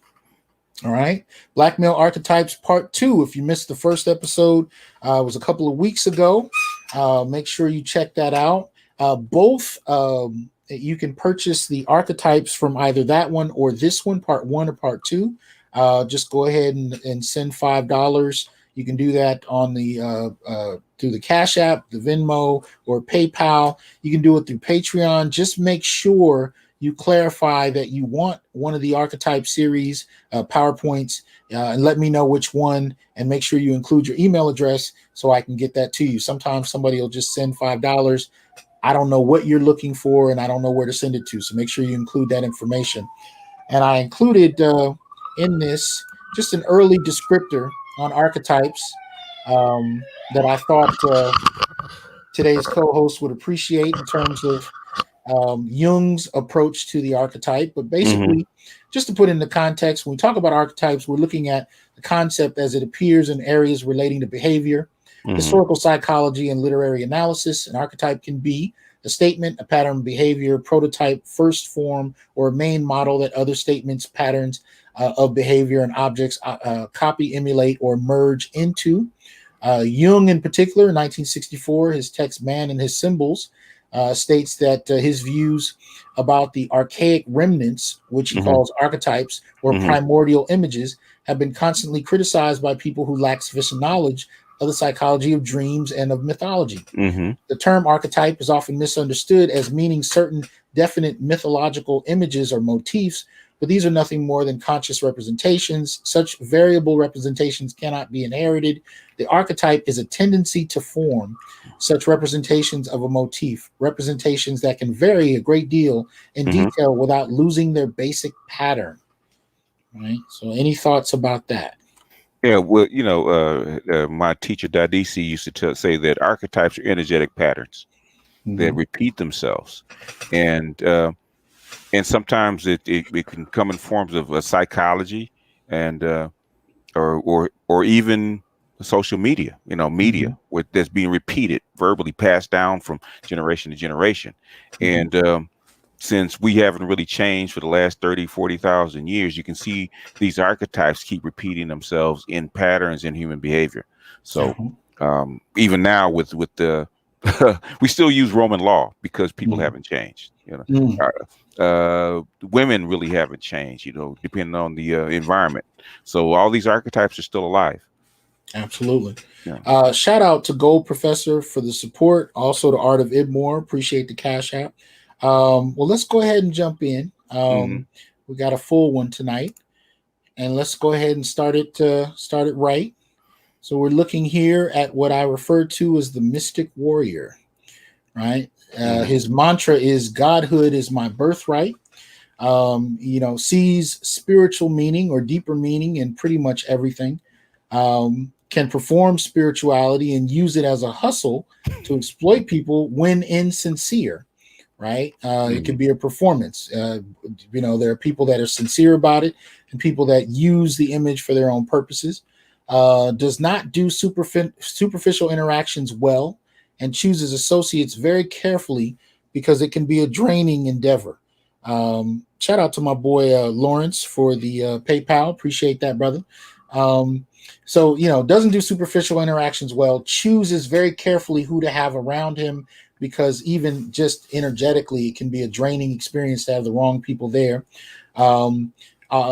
All right. Black Male Archetypes Part 2. If you missed the first episode, it was a couple of weeks ago. Make sure you check that out. Both you can purchase the archetypes from either that one or this one, Part 1 or Part 2. Just go ahead and send $5. You can do that on the through the Cash App, the Venmo, or PayPal. You can do it through Patreon. Just make sure you clarify that you want one of the archetype series PowerPoints, and let me know which one, and make sure you include your email address so I can get that to you. Sometimes somebody will just send $5. I don't know what you're looking for, and I don't know where to send it to. So make sure you include that information. And I included in this just an early descriptor on archetypes that I thought today's co-host would appreciate in terms of Jung's approach to the archetype. But basically, just to put into context, when we talk about archetypes, we're looking at the concept as it appears in areas relating to behavior, historical psychology, and literary analysis. An archetype can be a statement, a pattern of behavior, prototype, first form, or a main model that other statements, patterns of behavior, and objects copy, emulate, or merge into. Jung, in particular, in 1964, his text Man and His Symbols states that his views about the archaic remnants, which he calls archetypes or primordial images, have been constantly criticized by people who lack sufficient knowledge of the psychology of dreams and of mythology. The term archetype is often misunderstood as meaning certain definite mythological images or motifs, but these are nothing more than conscious representations. Such variable representations cannot be inherited. The archetype is a tendency to form such representations of a motif, representations that can vary a great deal in detail without losing their basic pattern. Right? So any thoughts about that? Yeah, well, my teacher Dadisi used to say that archetypes are energetic patterns that repeat themselves, and sometimes it can come in forms of psychology and or even social media, media that's being repeated, verbally passed down from generation to generation, and since we haven't really changed for the last 30,000-40,000 years, you can see these archetypes keep repeating themselves in patterns in human behavior. So even now with the we still use Roman law because people haven't changed. Women really haven't changed, depending on the environment. So all these archetypes are still alive. Absolutely. Yeah. Shout out to Gold Professor for the support. Also to Art of IBMOR. Appreciate the Cash App. Well, let's go ahead and jump in. We got a full one tonight, and let's go ahead and start it right. So we're looking here at what I refer to as the mystic warrior, right? His mantra is "Godhood is my birthright." Sees spiritual meaning or deeper meaning in pretty much everything. Can perform spirituality and use it as a hustle to exploit people when insincere. Right? It could be a performance. There are people that are sincere about it and people that use the image for their own purposes. Does not do superficial interactions well and chooses associates very carefully because it can be a draining endeavor. Shout out to my boy Lawrence for the PayPal. Appreciate that, brother. Doesn't do superficial interactions well, chooses very carefully who to have around him, because even just energetically, it can be a draining experience to have the wrong people there.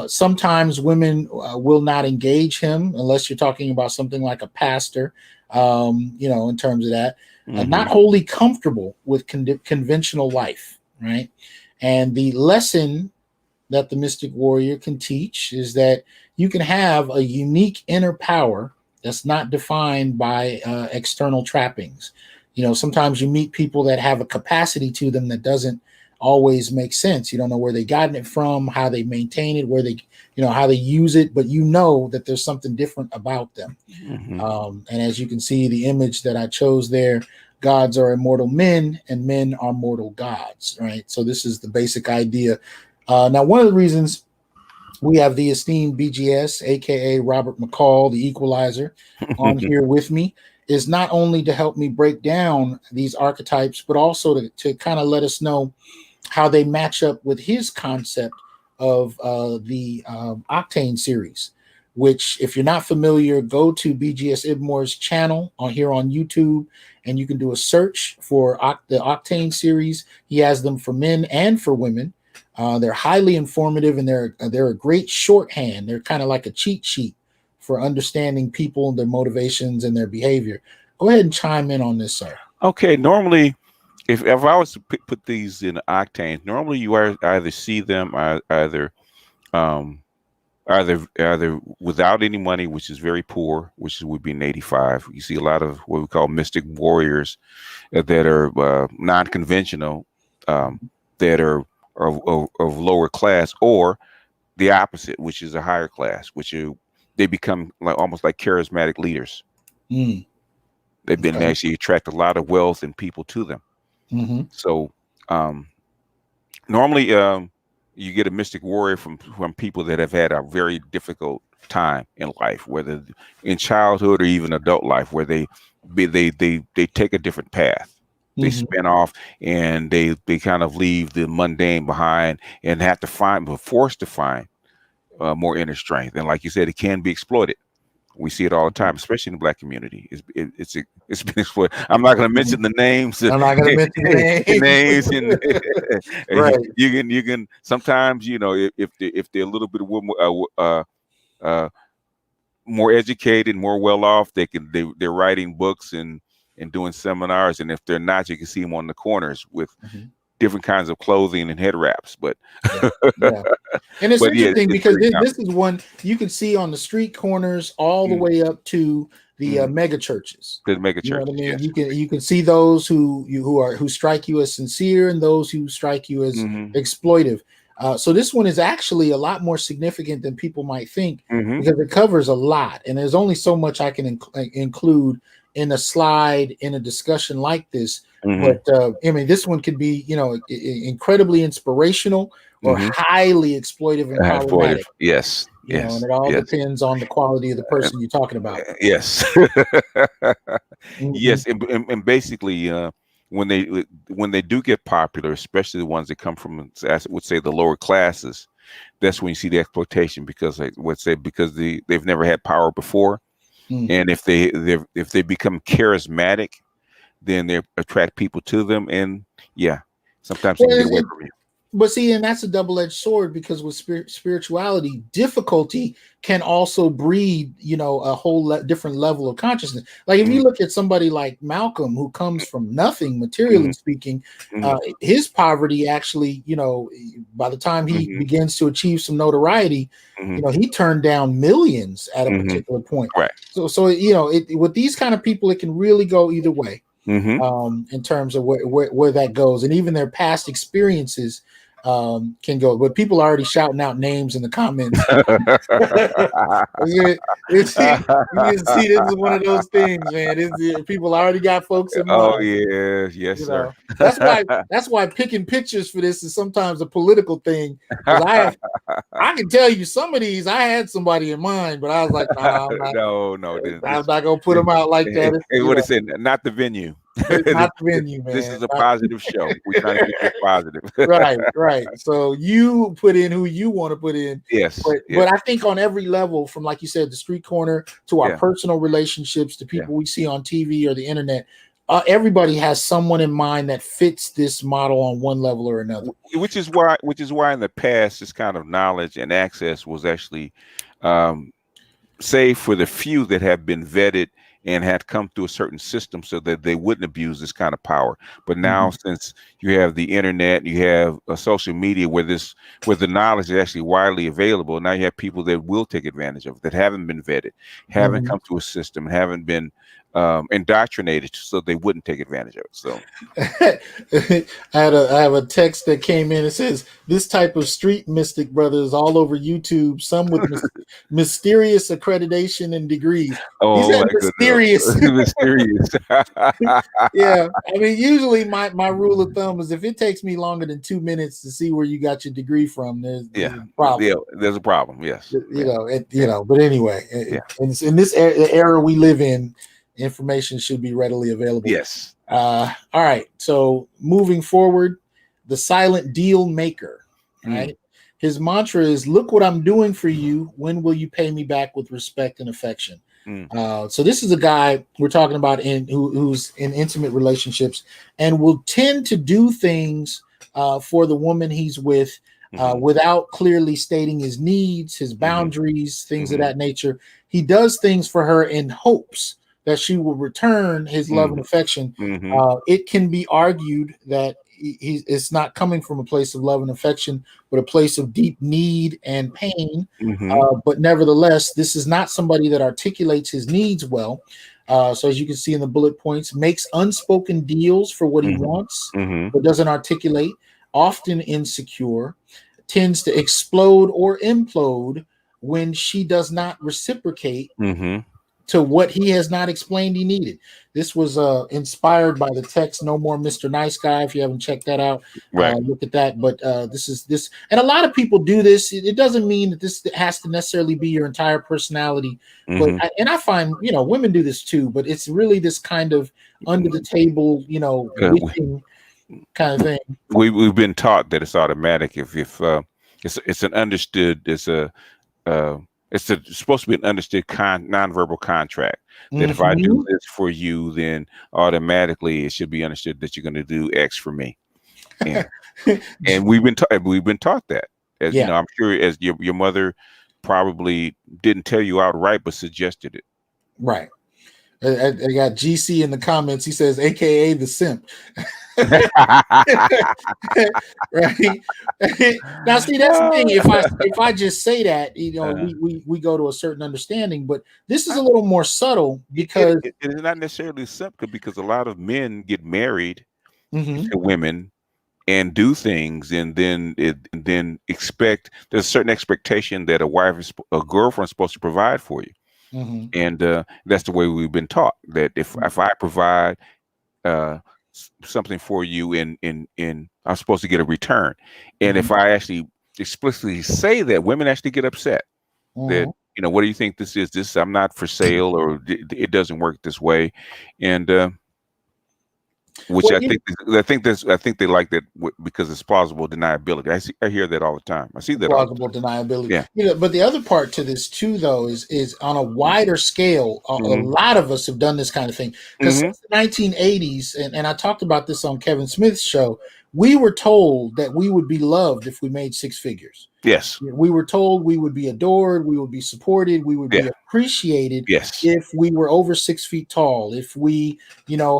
Sometimes women will not engage him unless you're talking about something like a pastor, in terms of that. Not wholly comfortable with conventional life, right? And the lesson that the mystic warrior can teach is that you can have a unique inner power that's not defined by external trappings. Sometimes you meet people that have a capacity to them that doesn't always make sense. You don't know where they gotten it from, how they maintain it, where they, how they use it, but that there's something different about them. And as you can see, the image that I chose there, gods are immortal men and men are mortal gods, right? So this is the basic idea. Now, one of the reasons we have the esteemed BGS, aka Robert McCall, the equalizer, on here with me, is not only to help me break down these archetypes, but also to kind of let us know how they match up with his concept of the Octane series, which, if you're not familiar, go to BGS IBMOR's channel on YouTube, and you can do a search for the Octane series. He has them for men and for women. They're highly informative, and they're a great shorthand. They're kind of like a cheat sheet for understanding people, their motivations, and their behavior. Go ahead and chime in on this, sir. Okay. Normally, if I was to put these in Octane, normally you either see them either without any money, which is very poor, which would be an 85. You see a lot of what we call mystic warriors that are non-conventional, that are of lower class, or the opposite, which is a higher class, they become almost like charismatic leaders. They've been actually attract a lot of wealth and people to them. So Normally, you get a mystic warrior from people that have had a very difficult time in life, whether in childhood or even adult life, where they take a different path. They Mhm. spin off and they kind of leave the mundane behind and have to find, but forced to find more inner strength. And like you said, it can be exploited. We see it all the time, especially in the Black community. It's been exploited. I'm not going to mention the names, I'm not going to mention the names, and names. Right. you can sometimes, you know, if they're a little bit uh, more educated, more well off, they're writing books and doing seminars, and if they're not, you can see them on the corners with Mhm. different kinds of clothing and head wraps. But Yeah. Yeah. And it's but yeah, interesting it's because very common. this is one you can see on the street corners all the way up to the Mm. mega churches. The mega You know what I churches, mean? yes. You can see those who strike you as sincere and those who strike you as Mm-hmm. exploitive. So this one is actually a lot more significant than people might think Mm-hmm. because it covers a lot, and there's only so much I can include in a slide in a discussion like this. Mm-hmm. But I mean, this one could be, incredibly inspirational or Mm-hmm. highly exploitive and Exploitive, problematic. yes, And yes, it all yes. depends on the quality of the person you're talking about. Yes. Mhm. Yes, and basically, when they do get popular, especially the ones that come from, I would say, the lower classes, that's when you see the exploitation, because I would say because they've never had power before, Mm. and if they become charismatic, then they attract people to them, and yeah, sometimes they Well, can get away from you. but see, and that's a double-edged sword because with spirituality, difficulty can also breed, a whole different level of consciousness. Like if you Mhm, look at somebody like Malcolm, who comes from nothing, materially mhm, speaking, mhm, his poverty actually, by the time he mhm, begins to achieve some notoriety, mhm, he turned down millions at a mhm. particular point. Right. So with these kind of people, it can really go either way. Mhm. In terms of where that goes, and even their past experiences can go. But people are already shouting out names in the comments. You can see this is one of those things, man. People already got folks in Oh mind. yes, yes, sir. That's why picking pictures for this is sometimes a political thing because I can tell you some of these I had somebody in mind, but I was like, nah, No, no. I'm not gonna put them out like that. What it said, not the venue. It's not the venue, This man. is a positive show. We're trying to keep it positive. Right. So you put in who you want to put in, Yes, but I think on every level, from like you said, the street corner to our yeah, personal relationships to yeah. people we see on TV or the internet, everybody has someone in mind that fits this model on one level or another. Which is why in the past this kind of knowledge and access was actually um, save for the few that have been vetted and had come through a certain system so that they wouldn't abuse this kind of power. But now, since you have the internet, you have social media where the knowledge is actually widely available, now you have people that will take advantage of it, that haven't been vetted, haven't Mhm. come through a system, haven't been indoctrinated so they wouldn't take advantage of it. So I have a text that came in. It says this type of street mystic brother is all over YouTube. Some with mysterious accreditation and degrees. He oh said my mysterious. goodness. Mysterious. Yeah, I mean, usually my rule of thumb is if it takes me longer than 2 minutes to see where you got your degree from, there's Yeah, a problem. yeah, there's a problem. Yes. But anyway, Yeah. in this era we live in, information should be readily available. Yes. All right. So moving forward, the silent deal maker. Right. His mantra is, "Look what I'm doing for you. When will you pay me back with respect and affection?" So this is a guy we're talking about who's in intimate relationships and will tend to do things for the woman he's with without clearly stating his needs, his boundaries, things of that nature. He does things for her in hopes that she will return his love and affection. It can be argued that it's not coming from a place of love and affection, but a place of deep need and pain. But nevertheless, this is not somebody that articulates his needs well. So as you can see in the bullet points, makes unspoken deals for what he wants, but doesn't articulate, often insecure, tends to explode or implode when she does not reciprocate, to what he has not explained he needed. This was inspired by the text "No More Mr. Nice Guy." If you haven't checked that out, Right. look at that. But this, and a lot of people do this. It doesn't mean that this has to necessarily be your entire personality. But I find women do this too. But it's really this kind of under the table, wishing kind of thing. We've been taught that it's automatic. If it's an understood, it's supposed to be an understood nonverbal contract that if I do this for you, then automatically it should be understood that you're going to do X for me. And we've been taught that. As you know, I'm sure as your mother probably didn't tell you outright, but suggested it. Right. I got GC in the comments. He says, AKA the simp. Right. Now, see, that's the thing. If I just say that, we go to a certain understanding, but this is a little more subtle because it's not necessarily simple, because a lot of men get married to women and do things, and then expect there's a certain expectation that a girlfriend's supposed to provide for you. And that's the way we've been taught, that if I provide something for you, and I'm supposed to get a return. And if I actually explicitly say that, women actually get upset that, what do you think this is? This, I'm not for sale, or it doesn't work this way. And I think they like that because it's plausible deniability. I hear that all the time. I see that plausible deniability. Yeah. But the other part to this too, though, is on a wider scale. A lot of us have done this kind of thing, because since the 1980s, and I talked about this on Kevin Smith's show, we were told that we would be loved if we made six figures. Yes. We were told we would be adored, we would be supported, we would be appreciated if we were over 6 feet tall, if we,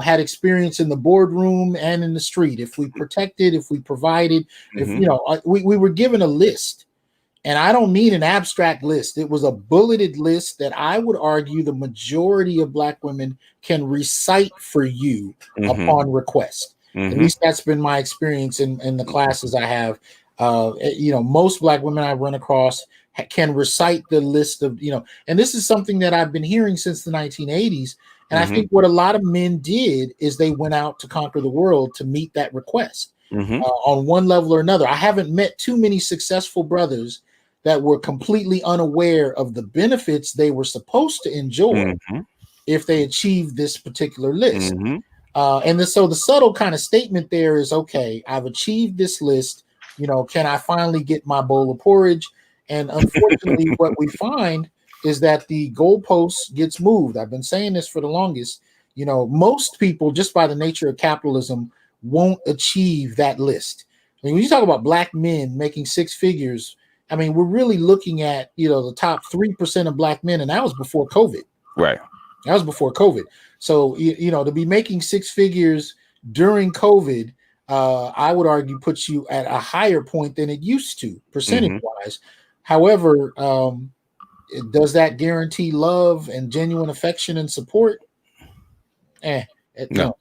had experience in the boardroom and in the street, if we protected, if we provided, if, we were given a list. And I don't mean an abstract list. It was a bulleted list that I would argue the majority of Black women can recite for you upon request. At least that's been my experience in the classes I have. Most Black women I run across can recite the list of, and this is something that I've been hearing since the 1980s. And I think what a lot of men did is they went out to conquer the world to meet that request on one level or another. I haven't met too many successful brothers that were completely unaware of the benefits they were supposed to enjoy if they achieved this particular list. So the subtle kind of statement there is, okay, I've achieved this list. Can I finally get my bowl of porridge? And unfortunately, what we find is that the goalpost gets moved. I've been saying this for the longest. Most people, just by the nature of capitalism, won't achieve that list. I mean, when you talk about Black men making six figures, I mean, we're really looking at, the top 3% of Black men, and that was before COVID. Right. That was before COVID. So, to be making six figures during COVID, I would argue puts you at a higher point than it used to, percentage-wise. However, does that guarantee love and genuine affection and support? No.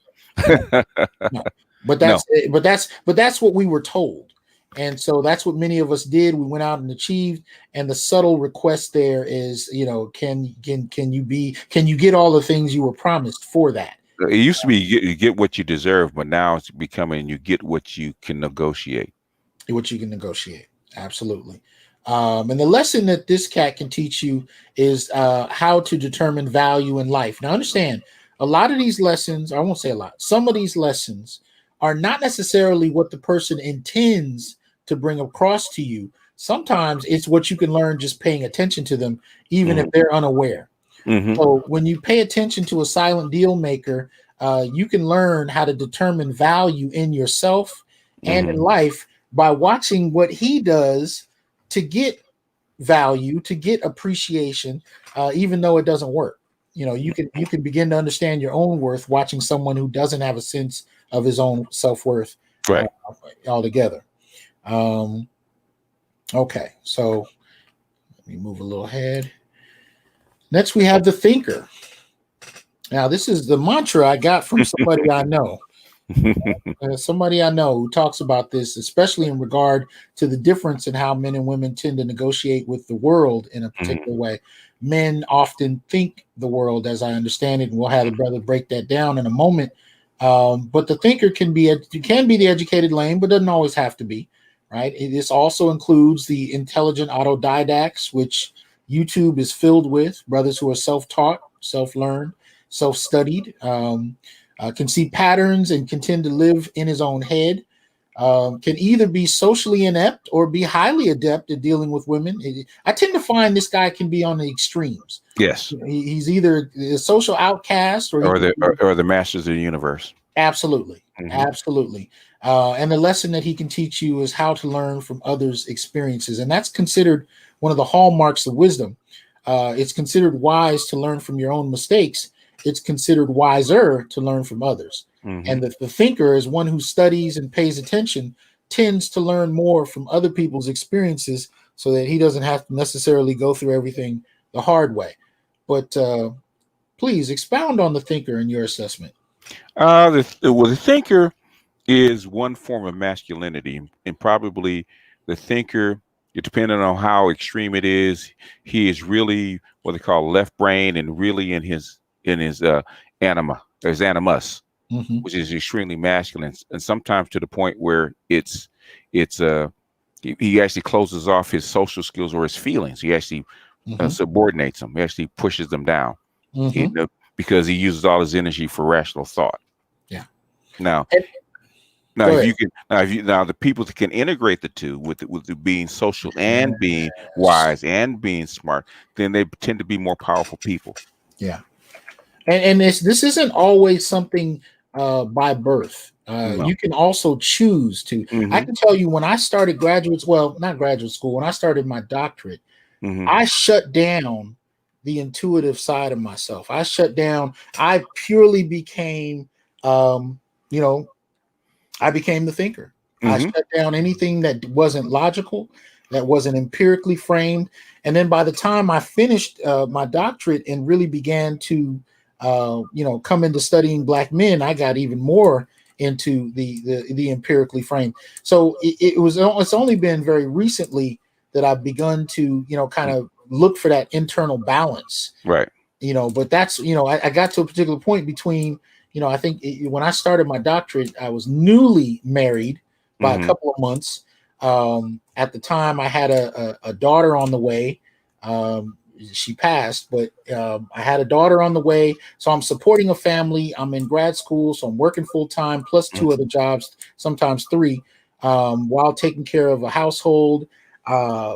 No. But that's what we were told. And so that's what many of us did. We went out and achieved. And the subtle request there is, can you get all the things you were promised for that? It used to be you get what you deserve, but now it's becoming you get what you can negotiate. What you can negotiate. Absolutely. And the lesson that this cat can teach you is how to determine value in life. Now, understand, a lot of these lessons, I won't say a lot, some of these lessons are not necessarily what the person intends to bring across to you. Sometimes it's what you can learn just paying attention to them, even if they're unaware. So when you pay attention to a silent deal maker, you can learn how to determine value in yourself and in life by watching what he does to get value, to get appreciation, even though it doesn't work. You can begin to understand your own worth watching someone who doesn't have a sense of his own self-worth altogether. Okay, so let me move a little ahead. Next, we have the thinker. Now, this is the mantra I got from somebody I know. Somebody I know who talks about this, especially in regard to the difference in how men and women tend to negotiate with the world in a particular way. Men often think the world, as I understand it, and we'll have the brother break that down in a moment. But the thinker can be the educated lane, but doesn't always have to be, right? This also includes the intelligent autodidacts, which YouTube is filled with brothers who are self-taught, self-learned, self-studied. Can see patterns and can tend to live in his own head, can either be socially inept or be highly adept at dealing with women. I tend to find this guy can be on the extremes. Yes. He's either a social outcast or the masters of the universe. Absolutely. Absolutely. And the lesson that he can teach you is how to learn from others' experiences. And that's considered one of the hallmarks of wisdom. It's considered wise to learn from your own mistakes. It's considered wiser to learn from others. And the thinker is one who studies and pays attention, tends to learn more from other people's experiences so that he doesn't have to necessarily go through everything the hard way. But please expound on the thinker in your assessment. The thinker is one form of masculinity, and probably the thinker, depending on how extreme it is, he is really what they call left brain and really in his anima, there's animus, which is extremely masculine, and sometimes to the point where he actually closes off his social skills or his feelings. He actually subordinates them. He actually pushes them down, because he uses all his energy for rational thought. Yeah. Now, the people that can integrate the two with being social and being wise and being smart, then they tend to be more powerful people. Yeah. And this isn't always something by birth. No. You can also choose to. I can tell you when I started not graduate school, when I started my doctorate, I shut down the intuitive side of myself. I purely became, I became the thinker. I shut down anything that wasn't logical, that wasn't empirically framed. And then by the time I finished my doctorate and really began to come into studying Black men, I got even more into the empirically framed. So it's only been very recently that I've begun to kind of look for that internal balance, right? But that's I got to a particular point between I think when I started my doctorate, I was newly married by a couple of months. At the time, I had a daughter on the way. She passed, but I had a daughter on the way. So I'm supporting a family. I'm in grad school, so I'm working full time, plus 2 other jobs, sometimes 3, while taking care of a household, a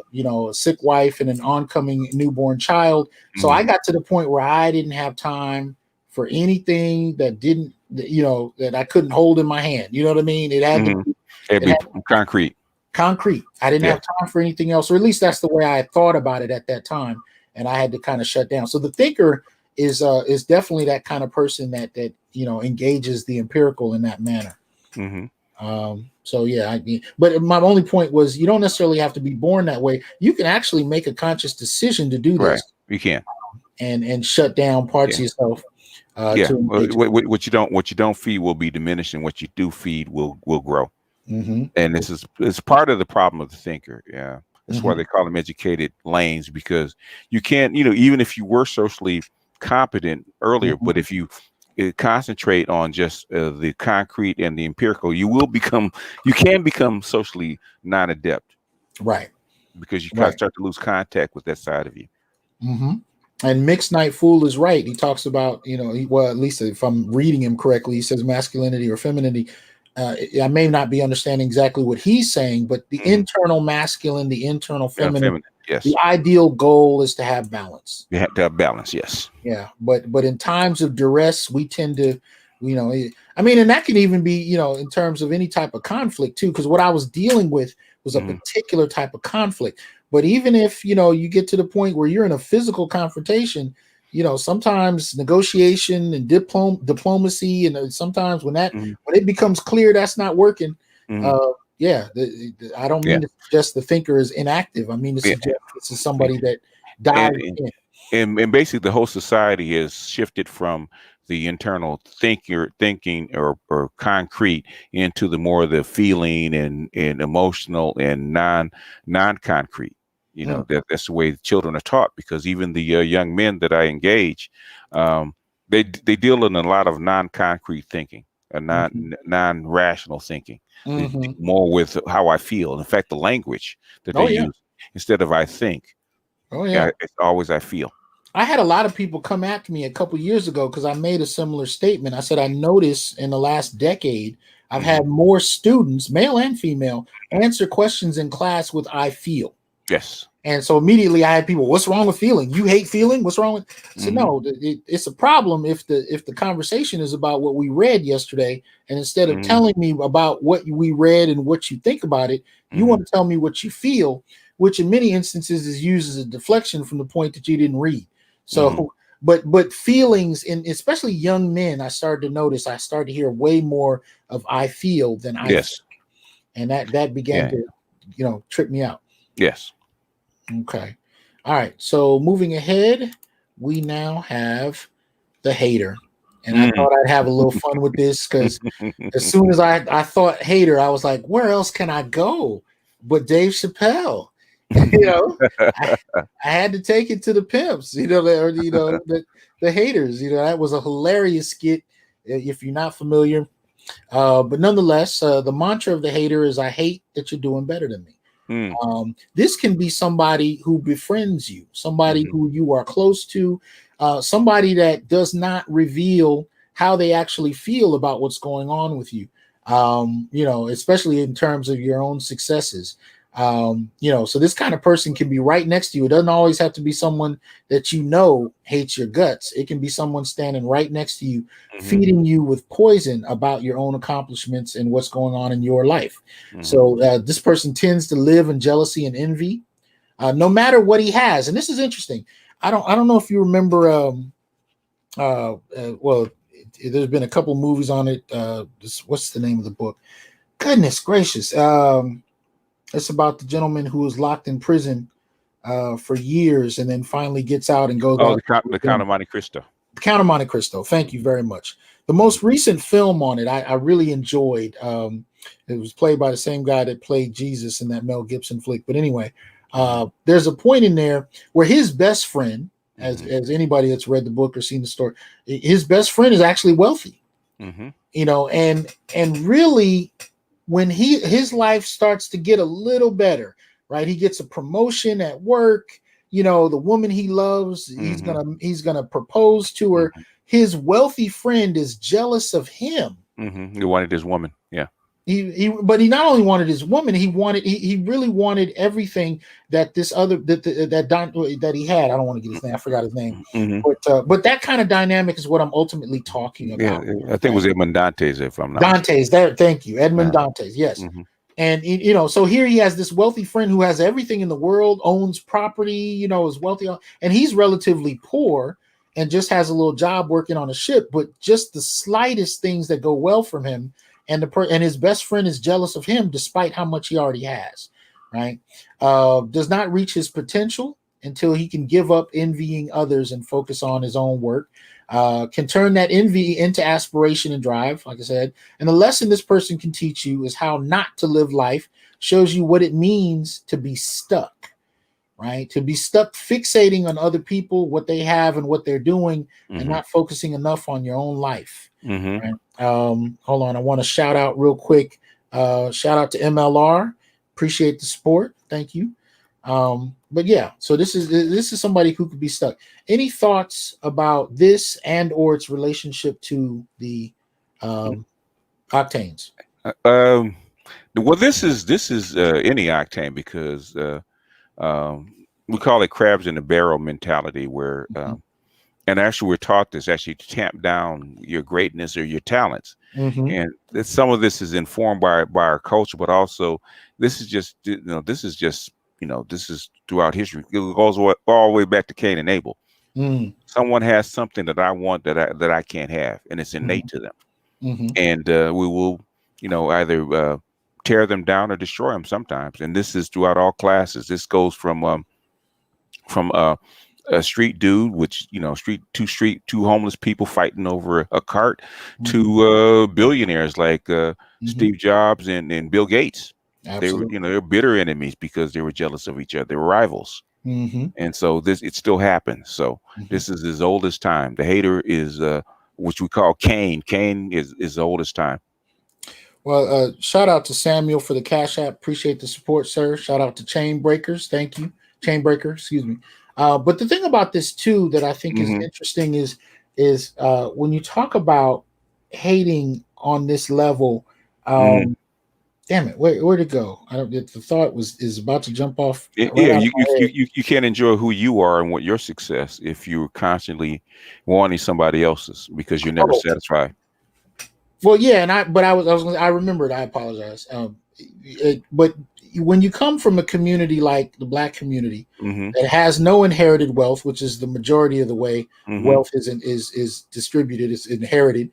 sick wife and an oncoming newborn child. So I got to the point where I didn't have time for anything that I couldn't hold in my hand. You know what I mean? It had to be concrete. I didn't have time for anything else, or at least that's the way I thought about it at that time. And I had to kind of shut down. So the thinker is definitely that kind of person that engages the empirical in that manner. But my only point was you don't necessarily have to be born that way. You can actually make a conscious decision to do this. Right. You can. And shut down parts of yourself. What you don't feed will be diminished, and what you do feed will grow. And it's part of the problem of the thinker. Yeah. That's why they call them educated lanes, because you can't, even if you were socially competent earlier, but if you concentrate on just the concrete and the empirical, you can become socially non-adept. Right. Because you kind of start to lose contact with that side of you. And Mixed Night Fool is right. He talks about, at least if I'm reading him correctly, he says masculinity or femininity. I may not be understanding exactly what he's saying, but the internal masculine, the internal feminine, yes. The ideal goal is to have balance. You have to have balance, yes. Yeah, but in times of duress, we tend to, and that can even be, in terms of any type of conflict too, because what I was dealing with was a particular type of conflict. But even if, you get to the point where you're in a physical confrontation, sometimes negotiation and diplomacy, and sometimes when it becomes clear that's not working, I don't mean to suggest the thinker is inactive. I mean to suggest this is somebody that dives in. and basically the whole society has shifted from the internal thinking or concrete into the more of the feeling and emotional and non-concrete. Mm, That's the way children are taught, because even the young men that I engage, um, they deal in a lot of non-concrete thinking, mhm, non-rational thinking. They deal mhm. more with how I feel. In fact, the language that they Oh yeah. use, instead of I think, Oh yeah. it's always I feel. I had a lot of people come after me a couple years ago because I made a similar statement. I said, I noticed in the last decade, I've Hmm. had more students, male and female, answer questions in class with I feel. Yes. And so immediately I had people, what's wrong with feeling? You hate feeling? What's wrong with I said, Hmm. no, it's a problem if the conversation is about what we read yesterday. And instead of Hmm. telling me about what we read and what you think about it, you Hmm. want to tell me what you feel, which in many instances is used as a deflection from the point that you didn't read. Hmm. So but feelings, in especially young men, I started to notice, I started to hear way more of I feel than I think. Yes. And that began Yeah. to, trip me out. Yes. Okay. All right. So moving ahead, we now have the hater. And I Mm. thought I'd have a little fun with this because as soon as I thought hater, I was like, where else can I go but Dave Chappelle? you know, I, I had to take it to the pimps, the haters. That was a hilarious skit. If you're not familiar, but nonetheless, the mantra of the hater is, I hate that you're doing better than me. Mm. This can be somebody who befriends you, somebody Hmm. who you are close to, somebody that does not reveal how they actually feel about what's going on with you. Especially in terms of your own successes. So this kind of person can be right next to you. It doesn't always have to be someone that hates your guts. It can be someone standing right next to you, Hmm. feeding you with poison about your own accomplishments and what's going on in your life. Hmm. So this person tends to live in jealousy and envy, no matter what he has. And this is interesting. I don't know if you remember. Well, there's been a couple movies on it. What's the name of the book? Goodness gracious! It's about the gentleman who was locked in prison for years and then finally gets out and goes Oh, out. the Count of Monte Cristo. Count of Monte Cristo. Thank you very much. The most recent film on it, I really enjoyed. It was played by the same guy that played Jesus in that Mel Gibson flick. But anyway, Hmm. there's a point in there where his best friend, as Hmm. anybody that's read the book or seen the story, his best friend is actually wealthy. Hmm. And really, when his life starts to get a little better, right? He gets a promotion at work. The woman he loves, Hmm. he's gonna propose to her. His wealthy friend is jealous of him. Hmm. He wanted this woman. Yeah. But he not only wanted his woman, he really wanted everything that this other that he had. I don't want to get his name. I forgot his name. Hmm. But that kind of dynamic is what I'm ultimately talking Yeah. about. I think it was Edmond Dantes, if I'm not mistaken. Dante's there. Thank you, Edmond Yeah. Dante's. Yes. Hmm. And so here he has this wealthy friend who has everything in the world, owns property, is wealthy, and he's relatively poor and just has a little job working on a ship. But just the slightest things that go well from him, and his best friend is jealous of him despite how much he already has. Right? Does not reach his potential until he can give up envying others and focus on his own work. Can turn that envy into aspiration and drive, like I said. And the lesson this person can teach you is how not to live life, shows you what it means to be stuck, right? To be stuck fixating on other people, what they have and what they're doing, and Hmm. not focusing enough on your own life. Hmm. Right? Hold on. I want to shout out real quick. Shout out to MLR. Appreciate the support. Thank you. But yeah, so this is somebody who could be stuck. Any thoughts about this and or its relationship to the octanes? Um, well, this is any octane, because we call it crabs in the barrel mentality, where and actually we're taught this actually to tamp down your greatness or your talents. Mm-hmm. And some of this is informed by our culture, but also this is just this is throughout history. It goes all the way back to Cain and Abel. Mm-hmm. Someone has something that I want that I can't have, and it's innate to them, Mm-hmm. and we will either tear them down or destroy them sometimes. And this is throughout all classes. This goes from a street dude, which two homeless people fighting over a cart, to billionaires like Steve Jobs and Bill Gates. Absolutely. They're bitter enemies because they were jealous of each other. They were rivals. And so it still happens. So this is as old as time. The hater is which we call Cain. Cain is the oldest time. Well, shout out to Samuel for the Cash App. Appreciate the support, sir. Shout out to Chain Breakers. Thank you. Chain Breaker, excuse me. But the thing about this too that I think is interesting is when you talk about hating on this level, damn it, where'd it go? I don't. The thought is about to jump off. You can't enjoy who you are and what your success if you're constantly wanting somebody else's because you're never satisfied. Well, yeah, and I remembered. I apologize. But when you come from a community like the Black community that has no inherited wealth, which is the majority of the way wealth is distributed, is inherited.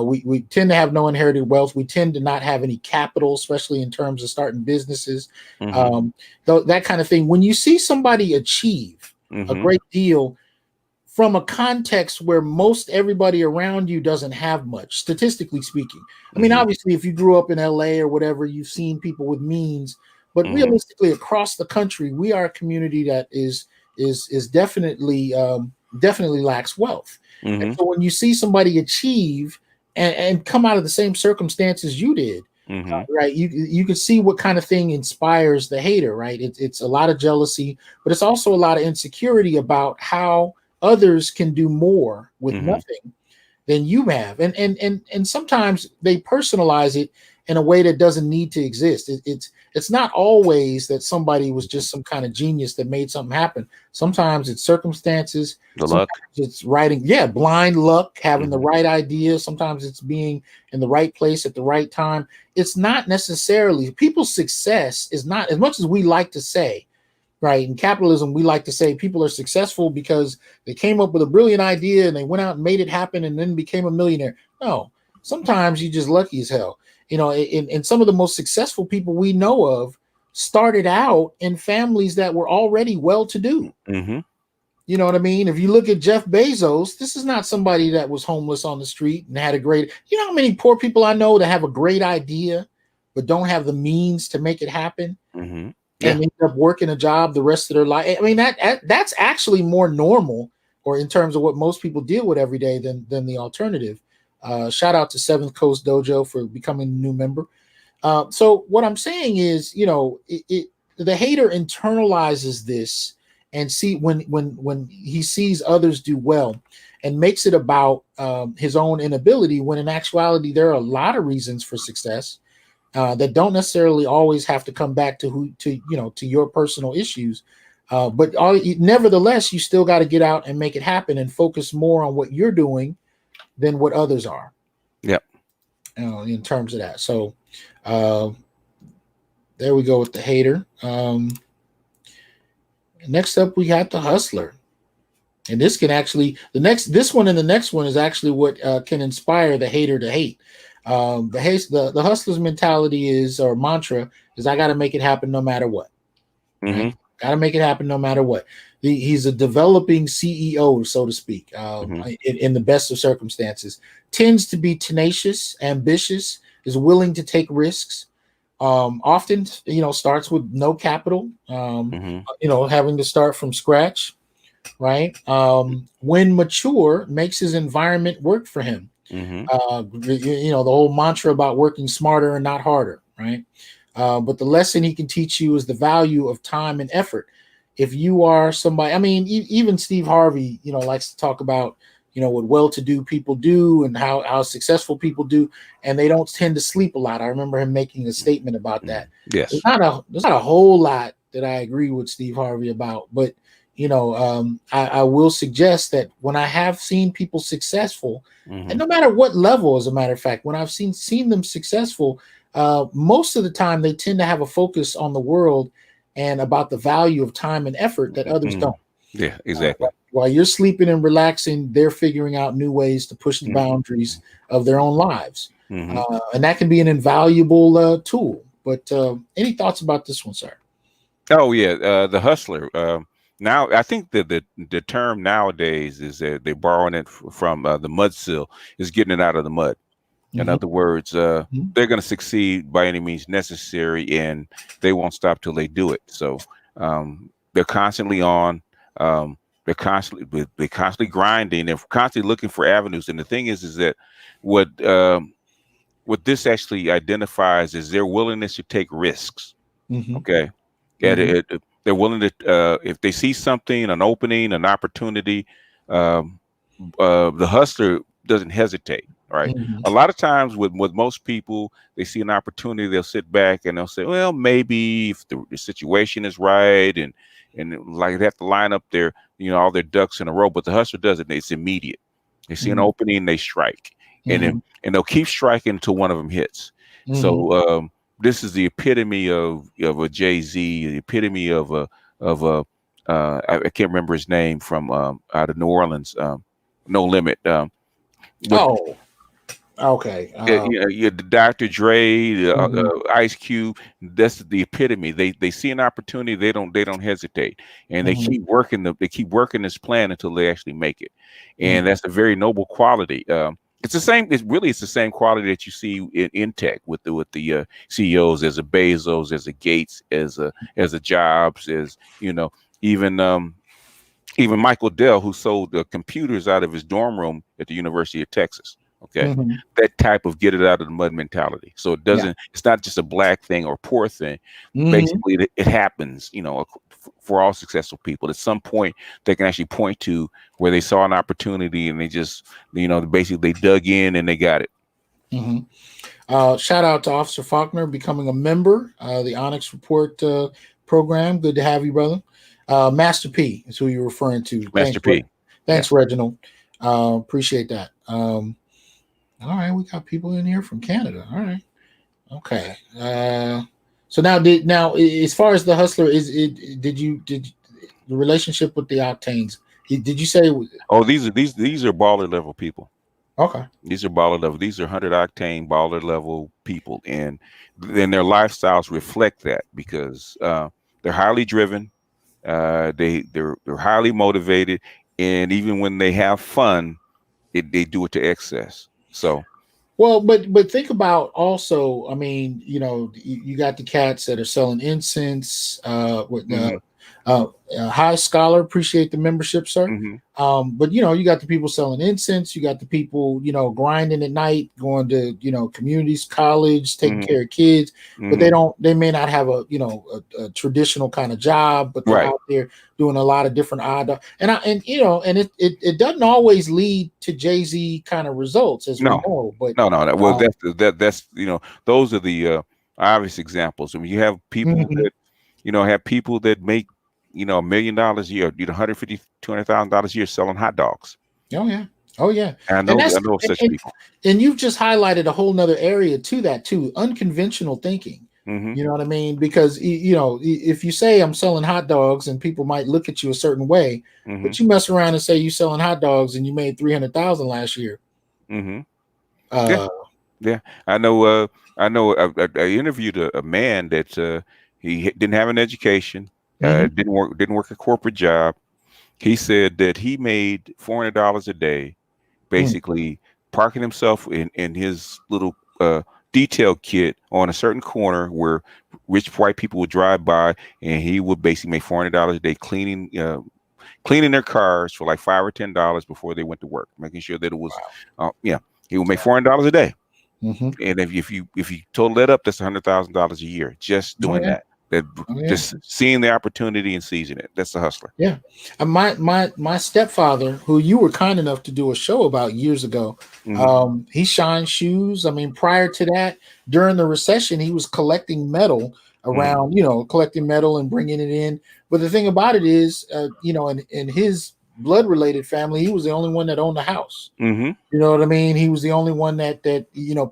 We tend to have no inherited wealth. We tend to not have any capital, especially in terms of starting businesses, that kind of thing. When you see somebody achieve a great deal from a context where most everybody around you doesn't have much, statistically speaking. I mean, obviously, if you grew up in LA or whatever, you've seen people with means, but realistically, across the country, we are a community that is definitely lacks wealth. And so when you see somebody achieve and come out of the same circumstances you did, right? You can see what kind of thing inspires the hater, right? It's a lot of jealousy, but it's also a lot of insecurity about how others can do more with nothing than you have, and sometimes they personalize it in a way that doesn't need to exist. It's not always that somebody was just some kind of genius that made something happen. Sometimes it's circumstances, luck. It's writing, blind luck, having the right idea. Sometimes it's being in the right place at the right time. It's not necessarily people's success is not, as much as we like to say. Right. In capitalism, we like to say people are successful because they came up with a brilliant idea and they went out and made it happen and then became a millionaire. No, sometimes you're just lucky as hell. And some of the most successful people we know of started out in families that were already well-to-do. You know what I mean? If you look at Jeff Bezos, this is not somebody that was homeless on the street and had a great, how many poor people I know that have a great idea, but don't have the means to make it happen. And end up working a job the rest of their life. I mean, that's actually more normal, or in terms of what most people deal with every day than the alternative. Shout out to Seventh Coast Dojo for becoming a new member. So what I'm saying is, the hater internalizes this and see when he sees others do well and makes it about his own inability, when in actuality there are a lot of reasons for success. That don't necessarily always have to come back to your personal issues, but nevertheless, you still got to get out and make it happen and focus more on what you're doing than what others are. Yep. In terms of that, so there we go with the hater. Next up, we got the hustler, and this can actually this one and the next one is actually what can inspire the hater to hate. The hustler's mentality is, or mantra is, I got to make it happen no matter what. Right? Got to make it happen no matter what. He's a developing CEO, so to speak, in the best of circumstances. Tends to be tenacious, ambitious, is willing to take risks. Often, starts with no capital. Having to start from scratch. Right. When mature, makes his environment work for him. The whole mantra about working smarter and not harder, right? But the lesson he can teach you is the value of time and effort. If you are somebody, I mean, even Steve Harvey, likes to talk about, what well-to-do people do and how successful people do, and they don't tend to sleep a lot. I remember him making a statement about that. Yes. There's not a whole lot that I agree with Steve Harvey about, but I will suggest that when I have seen people successful, and no matter what level, as a matter of fact, when I've seen them successful, most of the time they tend to have a focus on the world and about the value of time and effort that others don't. Yeah, exactly. While you're sleeping and relaxing, they're figuring out new ways to push the boundaries of their own lives. And that can be an invaluable tool. But any thoughts about this one, sir? Oh, yeah. The hustler. Now, I think that the term nowadays is that they're borrowing it from the mud sill, is getting it out of the mud. In Mm-hmm. other words, Mm-hmm. they're going to succeed by any means necessary, and they won't stop till they do it. So they're constantly on. Um, they're constantly grinding. They're constantly looking for avenues. And the thing is that what what this actually identifies is their willingness to take risks. Mm-hmm. Okay, Mm-hmm. they're willing to if they see something, an opening, an opportunity. Um, the hustler doesn't hesitate. Right. Mm-hmm. A lot of times with most people, they see an opportunity, they'll sit back and they'll say, well, maybe if the situation is right, and like they have to line up their, all their ducks in a row. But the hustler doesn't. It's immediate. They see an Mm-hmm. opening, they strike, and Mm-hmm. then, and they'll keep striking until one of them hits. Mm-hmm. So this is the epitome of a Jay-Z, the epitome of a I can't remember his name from out of New Orleans. No Limit. With Oh, okay. the Dr. Dre, the Mhm. Ice Cube, that's the epitome. They see an opportunity, they don't hesitate, and Mhm. they keep working this plan until they actually make it, Mhm. and that's a very noble quality. It's the same. It's the same quality that you see in tech with the CEOs, as a Bezos, as a Gates, as a Jobs, as even even Michael Dell, who sold the computers out of his dorm room at the University of Texas. Okay. Mhm. That type of get it out of the mud mentality. So Yeah. it's not just a black thing or poor thing. Mhm. Basically, it happens, for all successful people. At some point, they can actually point to where they saw an opportunity and they just, basically they dug in and they got it. Mhm. Shout out to Officer Faulkner becoming a member, the Onyx Report program. Good to have you, brother. Master P is who you're referring to. Master P. Yeah. Thanks, Reginald. Appreciate that. All right, we got people in here from Canada. All right. Okay. So now as far as the hustler did the relationship with the octanes? Did you say? Oh, these are baller level people. Okay. These are baller level. These are 100 octane baller level people, and then their lifestyles reflect that because they're highly driven. They're highly motivated, and even when they have fun, they do it to excess. So, Well, but think about also. I mean, you got the cats that are selling incense. With mhm, High Scholar, appreciate the membership, sir. mhm, But you got the people selling incense. You got the people grinding at night, going to communities, college, taking mhm, care of kids. But mhm. they may not have a traditional kind of job, but they're Right. out there doing a lot of different odd it doesn't always lead to Jay-Z kind of results, as we No, know. But no. Well, um, that's those are the obvious examples. I mean, you have people mhm. that have people that make $1 million a year, 150, $200,000 a year selling hot dogs. Oh yeah. Oh yeah. And And I that's know of such people. and you've just highlighted a whole nother area to that too. Unconventional thinking. Hmm. You know what I mean? Because if you say I'm selling hot dogs and people might look at you a certain way, Hmm. but you mess around and say you selling hot dogs and you made 300,000 last year. Hmm. Yeah. Uh Yeah, I know. I know. I interviewed a man that didn't have an education, mhm. didn't work a corporate job. He said that he made $400 a day, Mm. basically parking himself in his little detail kit on a certain corner where rich white people would drive by, and he would basically make $400 a day cleaning their cars for like $5 or $10 before they went to work, making sure that it was, Wow. yeah, he would make $400 a day. Mhm. And if you total that up, that's $100,000 a year just Oh doing yeah. that. That Oh yeah. just seeing the opportunity and seizing it. That's the hustler. Yeah. And my stepfather, who you were kind enough to do a show about years ago, Hmm. he shined shoes. I mean, prior to that, during the recession, he was collecting metal Hmm. around, collecting metal and bringing it in. But the thing about it is, in his blood related family, he was the only one that owned the house. Hmm. You know what I mean? He was the only one that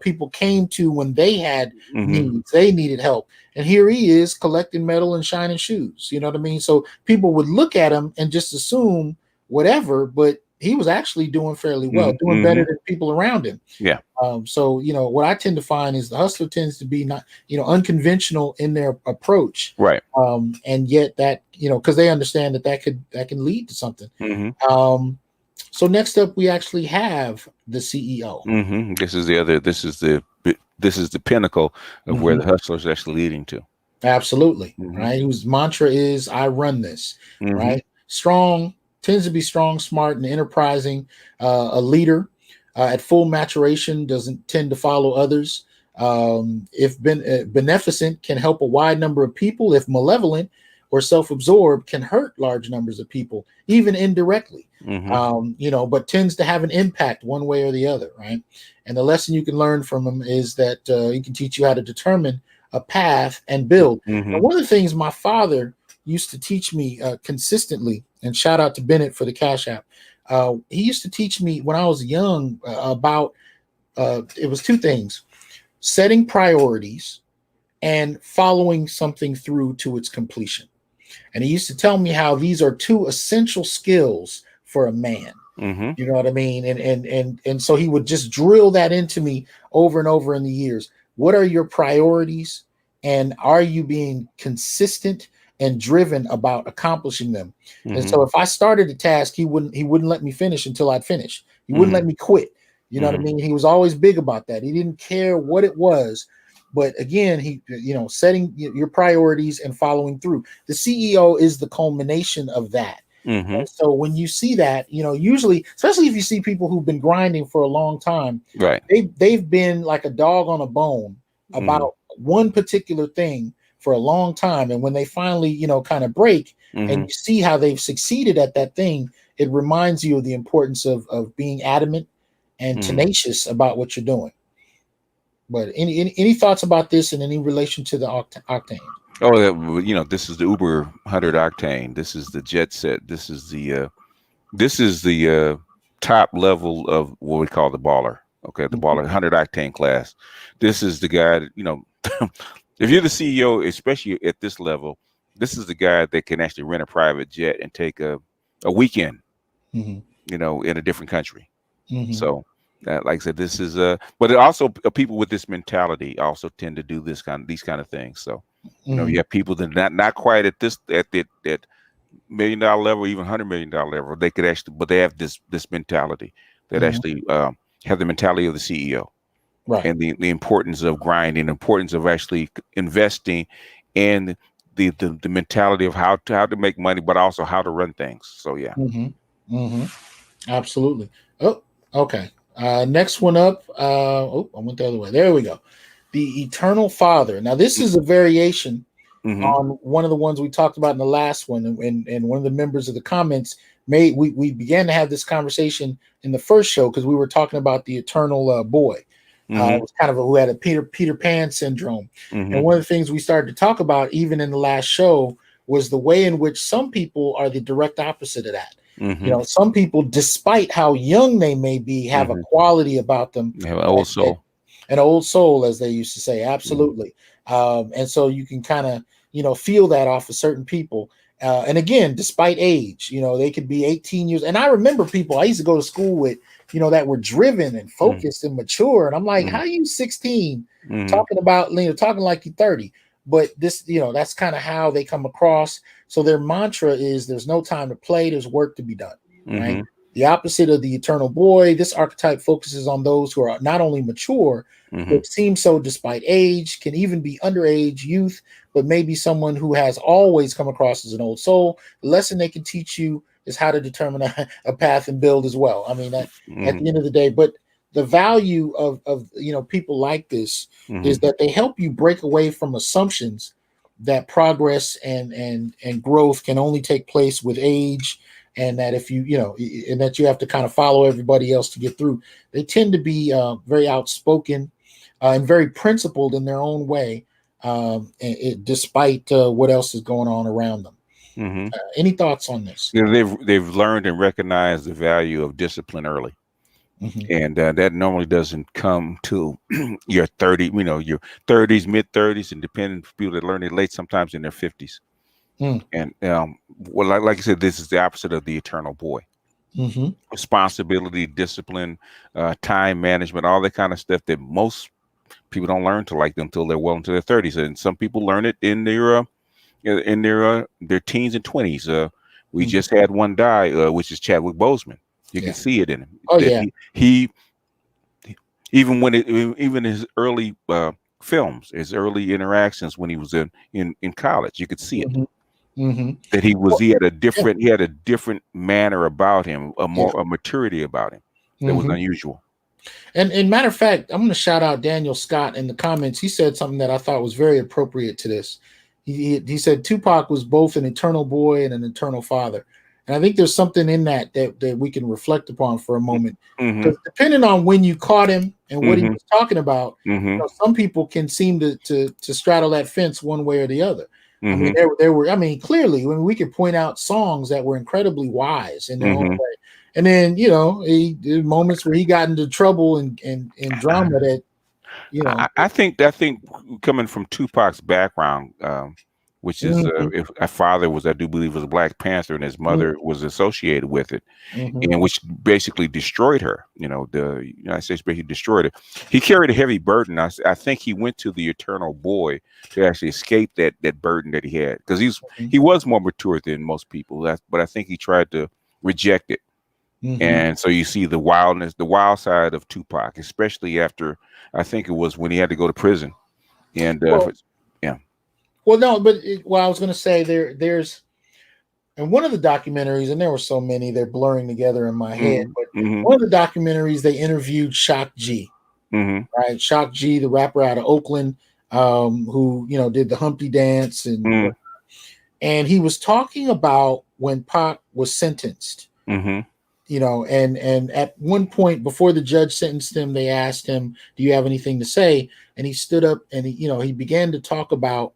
people came to when they had Hmm. needs. They needed help. And here he is collecting metal and shining shoes. You know what I mean? So people would look at him and just assume whatever, but he was actually doing fairly well, doing better than people around him. Yeah. So, what I tend to find is the hustler tends to be not, unconventional in their approach. Right. And yet that, because they understand that can lead to something. So next up, we actually have the CEO. This is the pinnacle of where the hustler is actually leading to. Absolutely. Right. Whose mantra is, I run this. Right. Strong, tends to be strong, smart, and enterprising. A leader at full maturation, doesn't tend to follow others. If beneficent, can help a wide number of people. If malevolent or self-absorbed, can hurt large numbers of people, even indirectly. But tends to have an impact one way or the other, right? And the lesson you can learn from him is that he can teach you how to determine a path and build. And one of the things my father used to teach me consistently, and shout out to Bennett for the Cash App. He used to teach me when I was young about it was two things: setting priorities and following something through to its completion. And he used to tell me how these are two essential skills for a man. You know what I mean? And so he would just drill that into me over and over in the years. What are your priorities? And are you being consistent and driven about accomplishing them? And so if I started a task, he wouldn't let me finish until I'd finish. He wouldn't let me quit. You know what I mean? He was always big about that. He didn't care what it was. But again, he, setting your priorities and following through. The CEO is the culmination of that. And so when you see that, usually, especially if you see people who've been grinding for a long time, right? They've been like a dog on a bone about one particular thing for a long time. And when they finally, kind of break and you see how they've succeeded at that thing, it reminds you of the importance of being adamant and tenacious about what you're doing. But any thoughts about this in any relation to the octane? Oh, this is the Uber 100 octane. This is the jet set. This is the top level of what we call the baller. Okay, the baller 100 octane class. This is the guy. If you're the CEO, especially at this level, this is the guy that can actually rent a private jet and take a weekend. In a different country. So. Like I said, this is but it also people with this mentality also tend to do these kind of things. So you have people that not quite at that $1 million level, even $100 million level. They could actually, but they have this mentality that actually have the mentality of the CEO, right? And the importance of grinding, the importance of actually investing, and the mentality of how to make money, but also how to run things. So yeah, absolutely. Oh, okay. Next one up. I went the other way. There we go. The Eternal Father. Now, this is a variation on one of the ones we talked about in the last one, and one of the members of the comments made. We began to have this conversation in the first show because we were talking about the Eternal Boy. It was kind of who had a Peter Pan syndrome, and one of the things we started to talk about even in the last show was the way in which some people are the direct opposite of that. Some people, despite how young they may be, have a quality about them. They have an old soul. An old soul, as they used to say. Absolutely. And so you can kind of, feel that off of certain people. And again, despite age, they could be 18 years. And I remember people I used to go to school with, that were driven and focused and mature. And I'm like, how are you 16 talking about, talking like you're 30? But this, that's kind of how they come across. So their mantra is there's no time to play. There's work to be done. Right. The opposite of the Eternal Boy. This archetype focuses on those who are not only mature, but seem so despite age, can even be underage youth, but maybe someone who has always come across as an old soul. The lesson they can teach you is how to determine a path and build as well. I mean, at the end of the day, but the value of people like this is that they help you break away from assumptions that progress and growth can only take place with age, and that if and that you have to kind of follow everybody else to get through. They tend to be very outspoken and very principled in their own way, despite what else is going on around them. Any thoughts on this? They've learned and recognized the value of discipline early. And that normally doesn't come to your 30, your 30s, mid 30s, and depending on people that learn it late, sometimes in their 50s. And well, like I said, this is the opposite of the Eternal Boy. responsibility, discipline, time management, all that kind of stuff that most people don't learn to like them until they're well into their 30s, and some people learn it in their teens and 20s. We just had one die, which is Chadwick Boseman. You can see it in him. Oh that yeah. He even his early films, his early interactions when he was in college, you could see it. That he had a different manner about him, a maturity about him that was unusual. And matter of fact, I'm going to shout out Daniel Scott in the comments. He said something that I thought was very appropriate to this. He said Tupac was both an eternal boy and an eternal father. And I think there's something in that we can reflect upon for a moment. Because depending on when you caught him and what he was talking about, you know, some people can seem to straddle that fence one way or the other. I mean, there were. I mean, clearly, when we could point out songs that were incredibly wise in their own way, and then you know, moments where he got into trouble and drama that, you know. I think coming from Tupac's background, which is if a father was, I do believe, was a Black Panther, and his mother was associated with it, and which basically destroyed her. You know, the United States basically destroyed it. He carried a heavy burden. I think he went to the eternal boy to actually escape that burden that he had, because he was more mature than most people. But I think he tried to reject it. And so you see the wildness, the wild side of Tupac, especially after, I think it was when he had to go to prison. And well, no, but I was going to say there's, and one of the documentaries, and there were so many, they're blurring together in my head, but one of the documentaries, they interviewed Shock G, right? Shock G, the rapper out of Oakland, who, you know, did the Humpty Dance, and he was talking about when Pac was sentenced. You know, and at one point before the judge sentenced him, they asked him, "Do you have anything to say?" And he stood up and he began to talk about,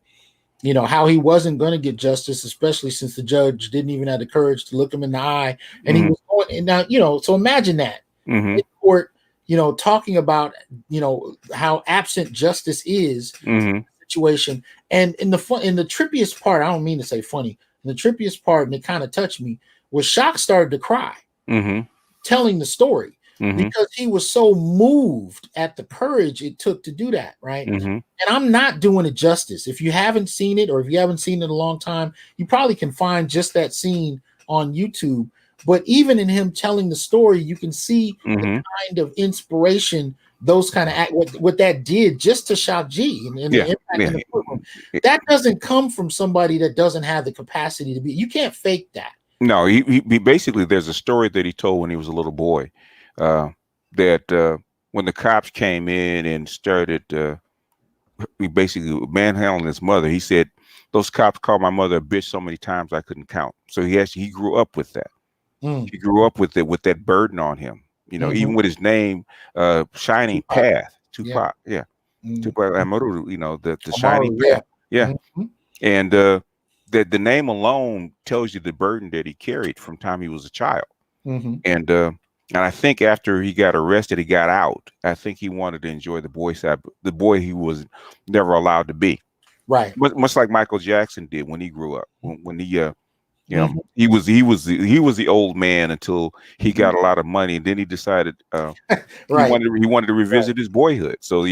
you know, how he wasn't going to get justice, especially since the judge didn't even have the courage to look him in the eye. And he was going, and now, you know, so imagine that in court, you know, talking about, you know, how absent justice is in the situation. And in the trippiest part, I don't mean to say funny, in the trippiest part, and it kind of touched me, was Shock started to cry. Telling the story because he was so moved at the courage it took to do that, right? And I'm not doing it justice. If you haven't seen it, or if you haven't seen it in a long time, you probably can find just that scene on YouTube. But even in him telling the story, you can see the kind of inspiration, those kind of what that did just to Shock G and the impact in the courtroom. That doesn't come from somebody that doesn't have the capacity to be. You can't fake that. No, he basically, there's a story that he told when he was a little boy, that when the cops came in and started basically manhandling his mother, he said, "Those cops called my mother a bitch so many times I couldn't count." So he grew up with that. He grew up with it, with that burden on him. You know, even with his name, Shining Path, Tupac, Tupac Amaru, you know, the Shining Path, and that the name alone tells you the burden that he carried from time he was a child. And I think after he got arrested, he got out. I think he wanted to enjoy the boy side, the boy he was never allowed to be. Right. Much like Michael Jackson did when he grew up. When he you know, he was the old man until he got a lot of money, and then he decided he wanted to revisit his boyhood. So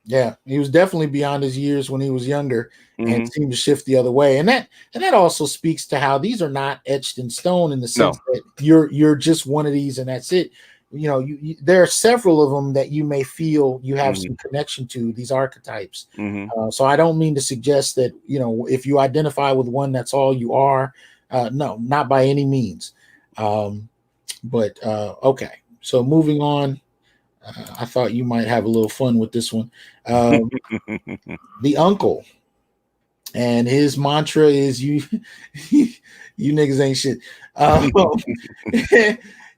yeah, he was definitely beyond his years when he was younger, and seemed to shift the other way. And that also speaks to how these are not etched in stone, in the sense that you're just one of these and that's it. You know, there are several of them that you may feel you have some connection to, these archetypes. So I don't mean to suggest that, you know, if you identify with one, that's all you are. No, not by any means. But okay, so moving on. I thought you might have a little fun with this one. The uncle, and his mantra is you niggas ain't shit.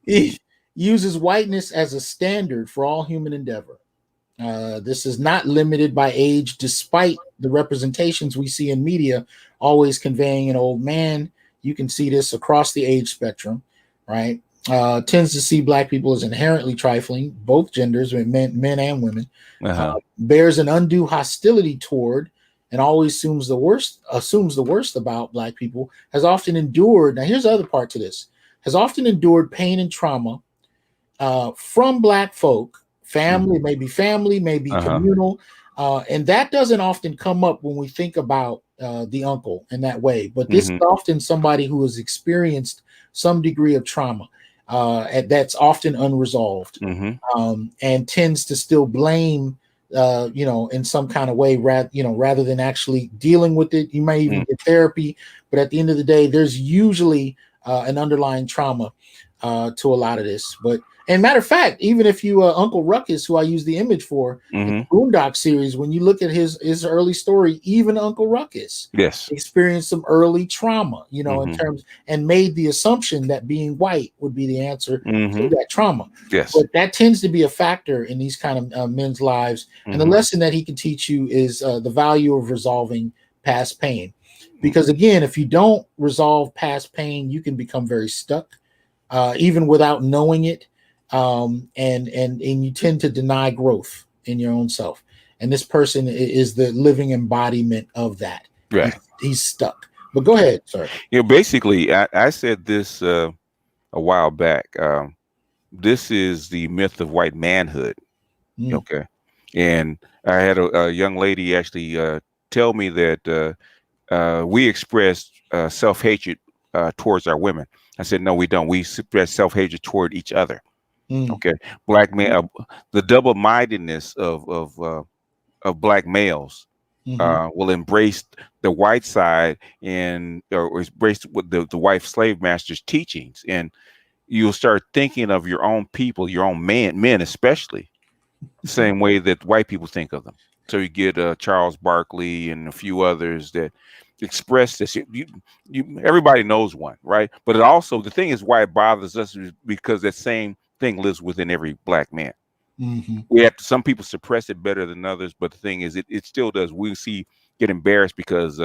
He uses whiteness as a standard for all human endeavor. This is not limited by age, despite the representations we see in media always conveying an old man. You can see this across the age spectrum, right? Tends to see Black people as inherently trifling, both genders, men and women. Bears an undue hostility toward, and always assumes the worst about Black people. Has often endured. Now, here's the other part to this. has often endured pain and trauma from Black folk, family, maybe communal, and that doesn't often come up when we think about the uncle in that way. But this is often somebody who has experienced some degree of trauma that's often unresolved, and tends to still blame, in some kind of way, rather than actually dealing with it. You may even get therapy, but at the end of the day, there's usually an underlying trauma to a lot of this. But and matter of fact, even if you Uncle Ruckus, who I use the image for in the Boondock series, when you look at his early story, even Uncle Ruckus experienced some early trauma, in terms, and made the assumption that being white would be the answer to that trauma. But that tends to be a factor in these kind of men's lives. And the lesson that he can teach you is the value of resolving past pain. Because again, if you don't resolve past pain, you can become very stuck, even without knowing it. And you tend to deny growth in your own self. And this person is the living embodiment of that. Right. He's stuck. But go ahead, sir. Basically, I said this a while back. This is the myth of white manhood. Okay. And I had a young lady actually tell me that we express self-hatred towards our women. I said, no, we don't. We express self-hatred toward each other. Okay, Black man, the double-mindedness of Black males will embrace the white side or embrace the white slave master's teachings, and you'll start thinking of your own people, your own men especially, the same way that white people think of them. So you get Charles Barkley and a few others that express this. Everybody knows one, right? But it also, the thing is why it bothers us is because that same thing lives within every Black man. Some people suppress it better than others, but the thing is, it still does. We get embarrassed because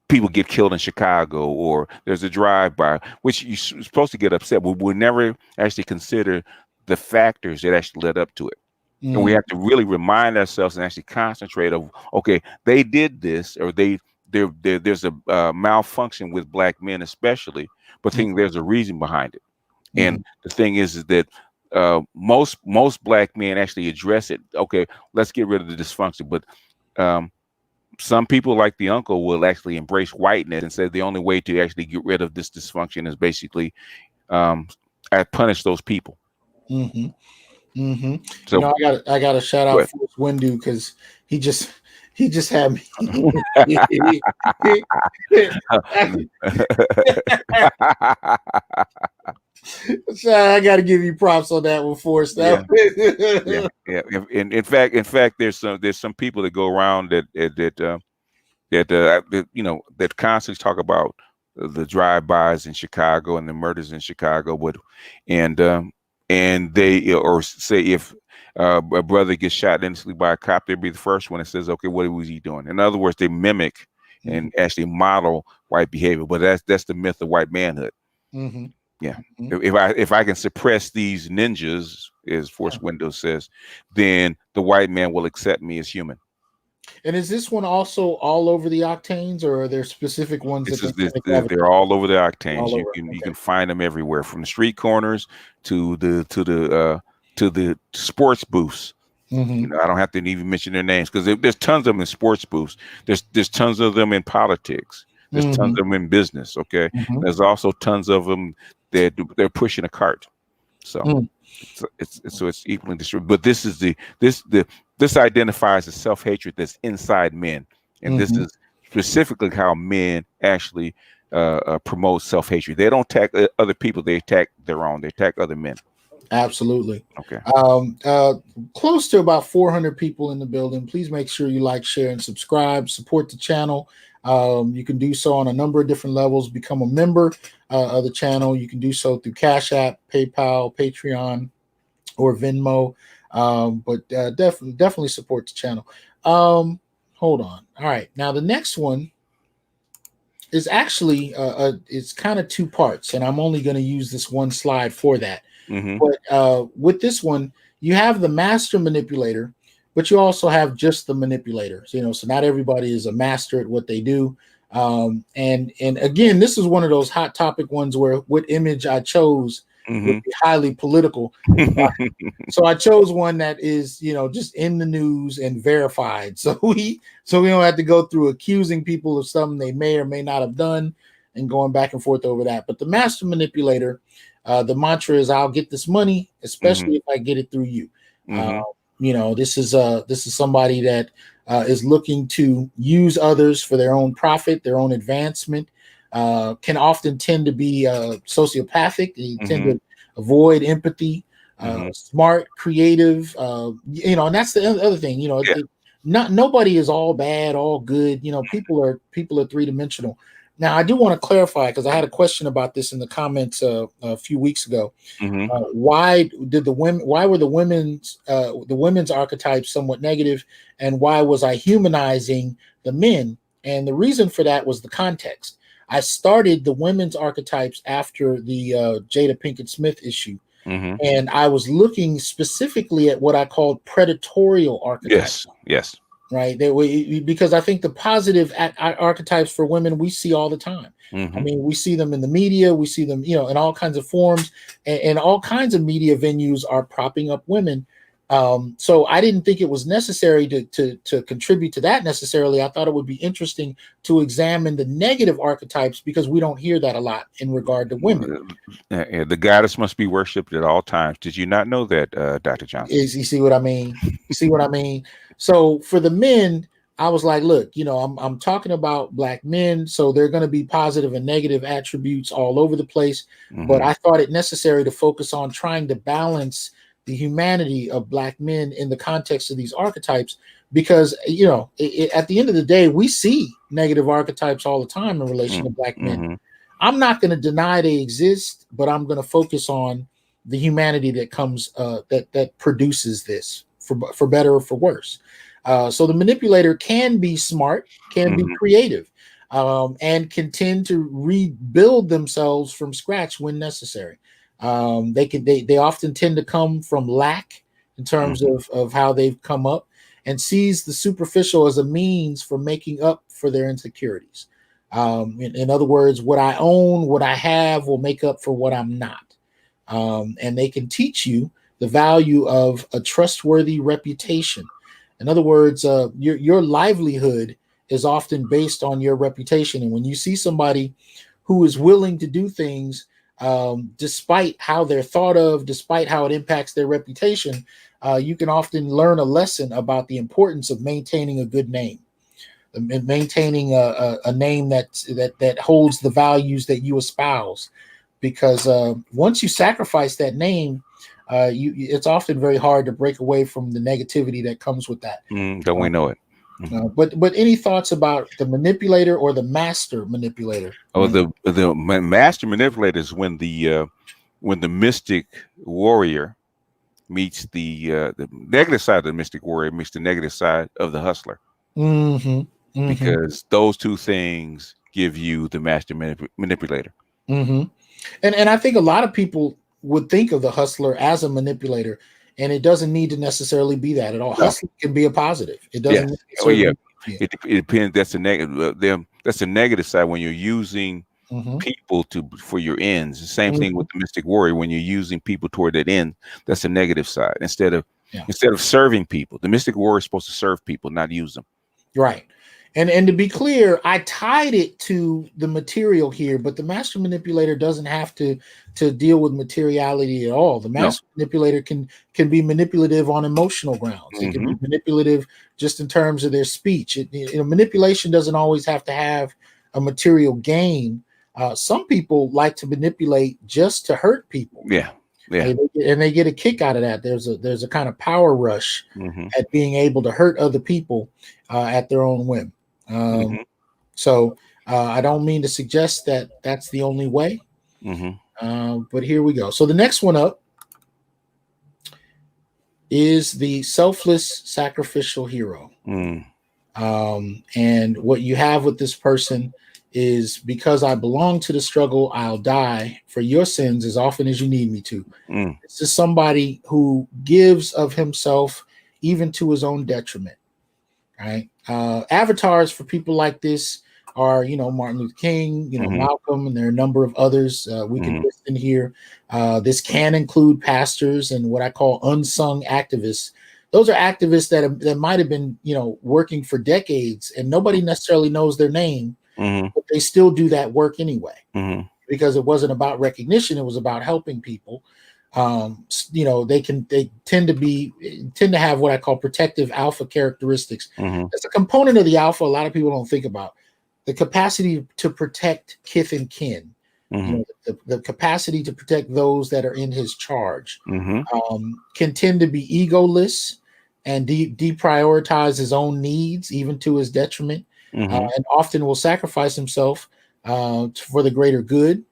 people get killed in Chicago, or there's a drive-by, which you're supposed to get upset, but we never actually consider the factors that actually led up to it. And we have to really remind ourselves and actually concentrate of, okay, they did this, or there's a malfunction with Black men especially, but there's a reason behind it. And the thing is that most Black men actually address it. Okay, let's get rid of the dysfunction. But some people, like the uncle, will actually embrace whiteness and say the only way to actually get rid of this dysfunction is basically I punish those people. So I got to shout out Forrest Windu, because he just had me. So I got to give you props on that one, Forrest. Yeah. In fact, there's some people that go around that constantly talk about the drive-bys in Chicago and the murders in Chicago, and they or say if a brother gets shot instantly by a cop, they'd be the first one that says, okay, what was he doing? In other words, they mimic and actually model white behavior, but that's the myth of white manhood. If I can suppress these ninjas, as Forrest Windows says, then the white man will accept me as human. And is this one also all over the octanes, or are there specific ones they're all over the octanes? You can find them everywhere, from the street corners to the sports booths. I don't have to even mention their names, because there's tons of them in sports booths. There's tons of them in politics. There's tons of them in business. Okay, there's also tons of them that they're pushing a cart. So it's equally distributed. But this identifies as self-hatred that's inside men, and this is specifically how men actually promote self-hatred. They don't attack other people; they attack their own. They attack other men. Absolutely. Okay. Close to about 400 people in the building. Please make sure you like, share, and subscribe. Support the channel. You can do so on a number of different levels. Become a member of the channel. You can do so through CashApp, PayPal, Patreon, or Venmo. But definitely support the channel. Hold on. All right. Now the next one is actually it's kind of two parts, and I'm only going to use this one slide for that. But with this one, you have the master manipulator, but you also have just the manipulators. So not everybody is a master at what they do. And again, this is one of those hot topic ones where what image I chose would be highly political. So I chose one that is, just in the news and verified. So we don't have to go through accusing people of something they may or may not have done and going back and forth over that. But the master manipulator, the mantra is, I'll get this money, especially if I get it through you. This is somebody that is looking to use others for their own profit, their own advancement, can often tend to be sociopathic. They tend to avoid empathy, smart, creative, and that's the other thing, nobody is all bad, all good. People are three-dimensional. Now, I do want to clarify, because I had a question about this in the comments a few weeks ago. Why were the women's archetypes somewhat negative, and why was I humanizing the men? And the reason for that was the context. I started the women's archetypes after the Jada Pinkett Smith issue, and I was looking specifically at what I called predatorial archetypes. Yes. Right, because I think the positive archetypes for women we see all the time. I mean, we see them in the media, we see them, in all kinds of forms, and all kinds of media venues are propping up women. So I didn't think it was necessary to contribute to that necessarily. I thought it would be interesting to examine the negative archetypes, because we don't hear that a lot in regard to women. The goddess must be worshipped at all times. Did you not know that, Dr. Johnson? You see what I mean? So for the men, I was like, look, I'm talking about Black men, so they're going to be positive and negative attributes all over the place. But I thought it necessary to focus on trying to balance the humanity of Black men in the context of these archetypes, because, at the end of the day, we see negative archetypes all the time in relation to Black men. I'm not going to deny they exist, but I'm going to focus on the humanity that comes, that produces this, for better or for worse. So the manipulator can be smart, can be creative, and can tend to rebuild themselves from scratch when necessary. They often tend to come from lack in terms of how they've come up, and sees the superficial as a means for making up for their insecurities. In other words, what I own, what I have, will make up for what I'm not. And they can teach you the value of a trustworthy reputation. In other words, your livelihood is often based on your reputation. And when you see somebody who is willing to do things despite how they're thought of, despite how it impacts their reputation, you can often learn a lesson about the importance of maintaining a good name, and maintaining a name that holds the values that you espouse. Because once you sacrifice that name, it's often very hard to break away from the negativity that comes with that. Don't we know it? But any thoughts about the manipulator or the master manipulator? The master manipulator is when the mystic warrior meets the negative side of the mystic warrior meets the negative side of the hustler. Because those two things give you the master manipulator. And I think a lot of people would think of the hustler as a manipulator, and it doesn't need to necessarily be that at all. No. Hustling can be a positive. It doesn't. It depends. That's a negative. That's a negative side when you're using people for your ends. The same thing with the mystic warrior. When you're using people toward that end, that's a negative side. Instead of serving people, the mystic warrior is supposed to serve people, not use them. Right. And to be clear, I tied it to the material here, but the master manipulator doesn't have to deal with materiality at all. The master manipulator can be manipulative on emotional grounds. It can be manipulative just in terms of their speech. Manipulation doesn't always have to have a material gain. Some people like to manipulate just to hurt people. And they get a kick out of that. There's a kind of power rush at being able to hurt other people at their own whim. So I don't mean to suggest that that's the only way, but here we go. So the next one up is the selfless sacrificial hero. And what you have with this person is, because I belong to the struggle, I'll die for your sins as often as you need me to. This is somebody who gives of himself even to his own detriment. Right. Avatars for people like this are, Martin Luther King, Mm-hmm. Malcolm, and there are a number of others we can list in here. This can include pastors and what I call unsung activists. Those are activists that might have been, working for decades and nobody necessarily knows their name, but they still do that work anyway because it wasn't about recognition. It was about helping people. They tend to have what I call protective alpha characteristics. It's a component of the alpha a lot of people don't think about. The capacity to protect kith and kin, the capacity to protect those that are in his charge, can tend to be egoless and deprioritize his own needs, even to his detriment, and often will sacrifice himself for the greater good.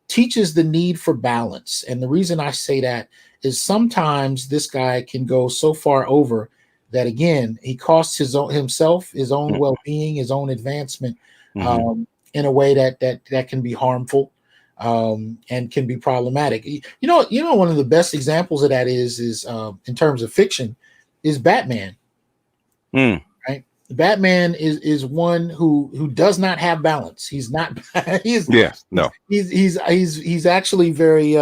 Teaches the need for balance. And the reason I say that is sometimes this guy can go so far over that, again, he costs himself, his own well-being, his own advancement in a way that can be harmful and can be problematic. One of the best examples of that is in terms of fiction is Batman. Right? Batman is one who does not have balance. He's not. He's actually very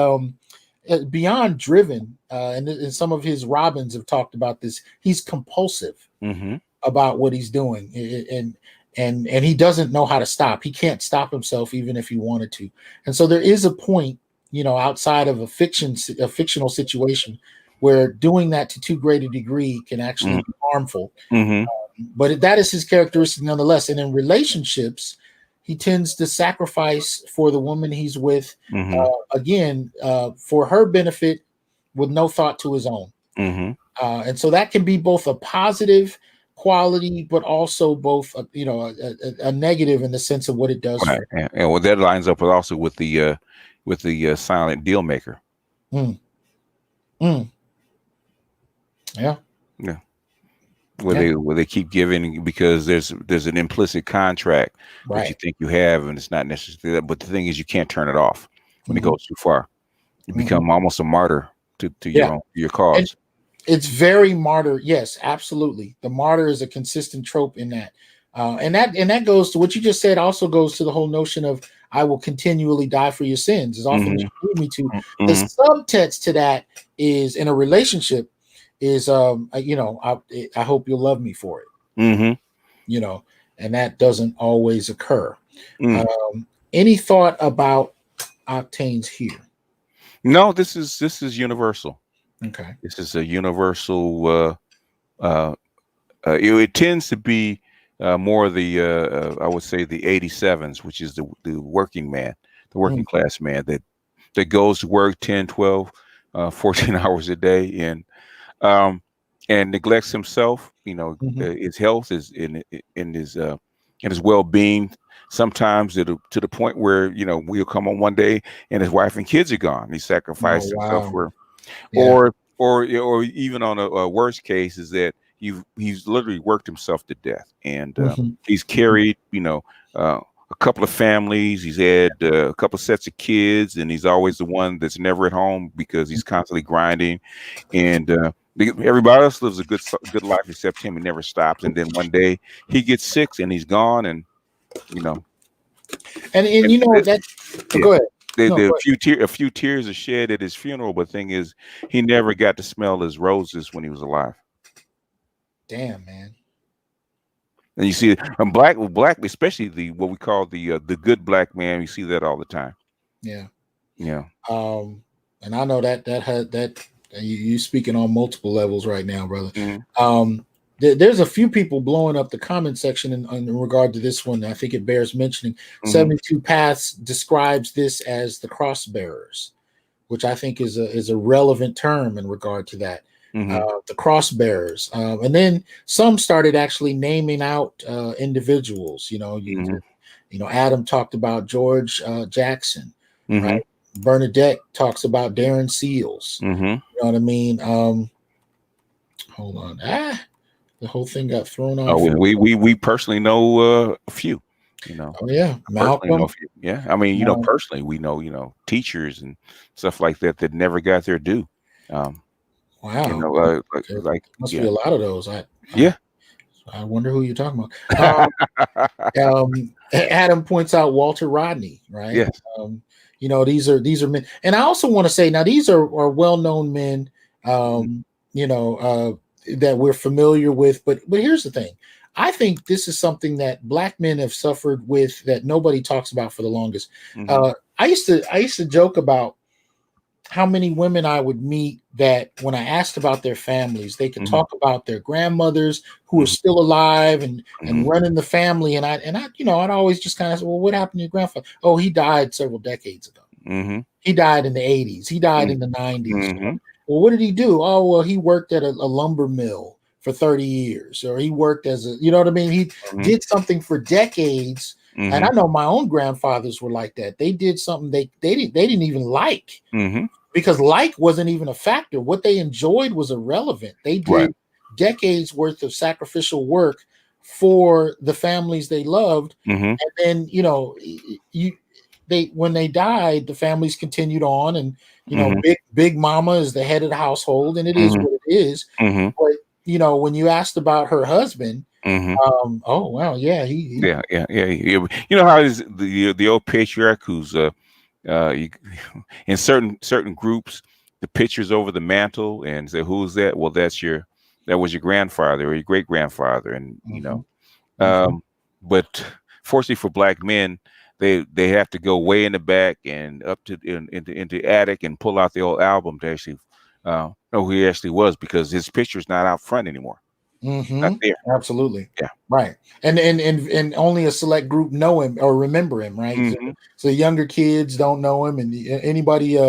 beyond driven. And some of his Robins have talked about this. He's compulsive about what he's doing, and he doesn't know how to stop. He can't stop himself even if he wanted to. And so there is a point, outside of a fictional situation, where doing that to too great a degree can actually be harmful. But that is his characteristic nonetheless. And in relationships, he tends to sacrifice for the woman he's with, again, for her benefit with no thought to his own. And so that can be both a positive quality, but also both, a negative in the sense of what it does. Right. And well, that lines up also with the silent deal maker. Yeah. Where they keep giving because there's an implicit contract that you think you have, and it's not necessarily that. But the thing is, you can't turn it off when it goes too far. You become almost a martyr to your cause. And it's very martyr. Yes, absolutely. The martyr is a consistent trope in that. And that goes to what you just said. Also goes to the whole notion of I will continually die for your sins. As often as you lead me to. The subtext to that is in a relationship. Is I hope you'll love me for it. And that doesn't always occur. Any thought about octanes here? No, this is universal. Okay, this is a universal. It tends to be more of the I would say the 87s, which is the working man, the working class man that goes to work 10, 12, 14 hours a day and neglects himself, his health is in his well-being. Sometimes to the point where we'll come on one day and his wife and kids are gone. He sacrificed himself for, or even on a worst case is that he's literally worked himself to death, and he's carried a couple of families. He's had a couple of sets of kids, and he's always the one that's never at home because he's constantly grinding. And everybody else lives a good life except him. He never stops. And then one day he gets sick and he's gone. And that. Go ahead. A few tears are shed at his funeral, but the thing is, he never got to smell his roses when he was alive. Damn, man. And you see, black, especially what we call the good black man. You see that all the time. Yeah. And I know that you speaking on multiple levels right now, brother. There's a few people blowing up the comment section in regard to this one. I think it bears mentioning. 72 Paths describes this as the cross bearers, which I think is a relevant term in regard to that. The cross bearers, and then some started actually naming out individuals. Adam talked about George Jackson, right? Bernadette talks about Darren Seals. You know what I mean? Hold on. The whole thing got thrown off. We personally know a few. Oh yeah, Malcolm. I mean, personally, we know teachers and stuff like that never got their due. Wow. Must be a lot of those. I wonder who you're talking about. Adam points out Walter Rodney, right? Yes. These are men, and I also want to say now these are well-known men, that we're familiar with. But here's the thing: I think this is something that Black men have suffered with that nobody talks about for the longest. I used to joke about how many women I would meet that when I asked about their families, they could talk about their grandmothers who are still alive and running the family. And I'd always just kind of say, well, what happened to your grandfather? Oh, he died several decades ago. He died in the 80s. He died in the 90s. Well, what did he do? Oh, well, he worked at a lumber mill for 30 years, or he worked as a, you know what I mean? He did something for decades. And I know my own grandfathers were like that. They did something they didn't even like. Because wasn't even a factor. What they enjoyed was irrelevant. They did decades worth of sacrificial work for the families they loved. And then, when they died, the families continued on, and big mama is the head of the household, and it is what it is. But when you asked about her husband, oh well, yeah, yeah. You know how is the old patriarch who's in certain groups, the pictures over the mantle and say, who's that? Well, that was your grandfather or your great grandfather. And, but fortunately for Black men, they have to go way in the back and up to into the attic and pull out the old album to actually know who he actually was, because his picture's not out front anymore. Not there. Absolutely. Yeah. Right. And only a select group know him or remember him, right? So younger kids don't know him, and anybody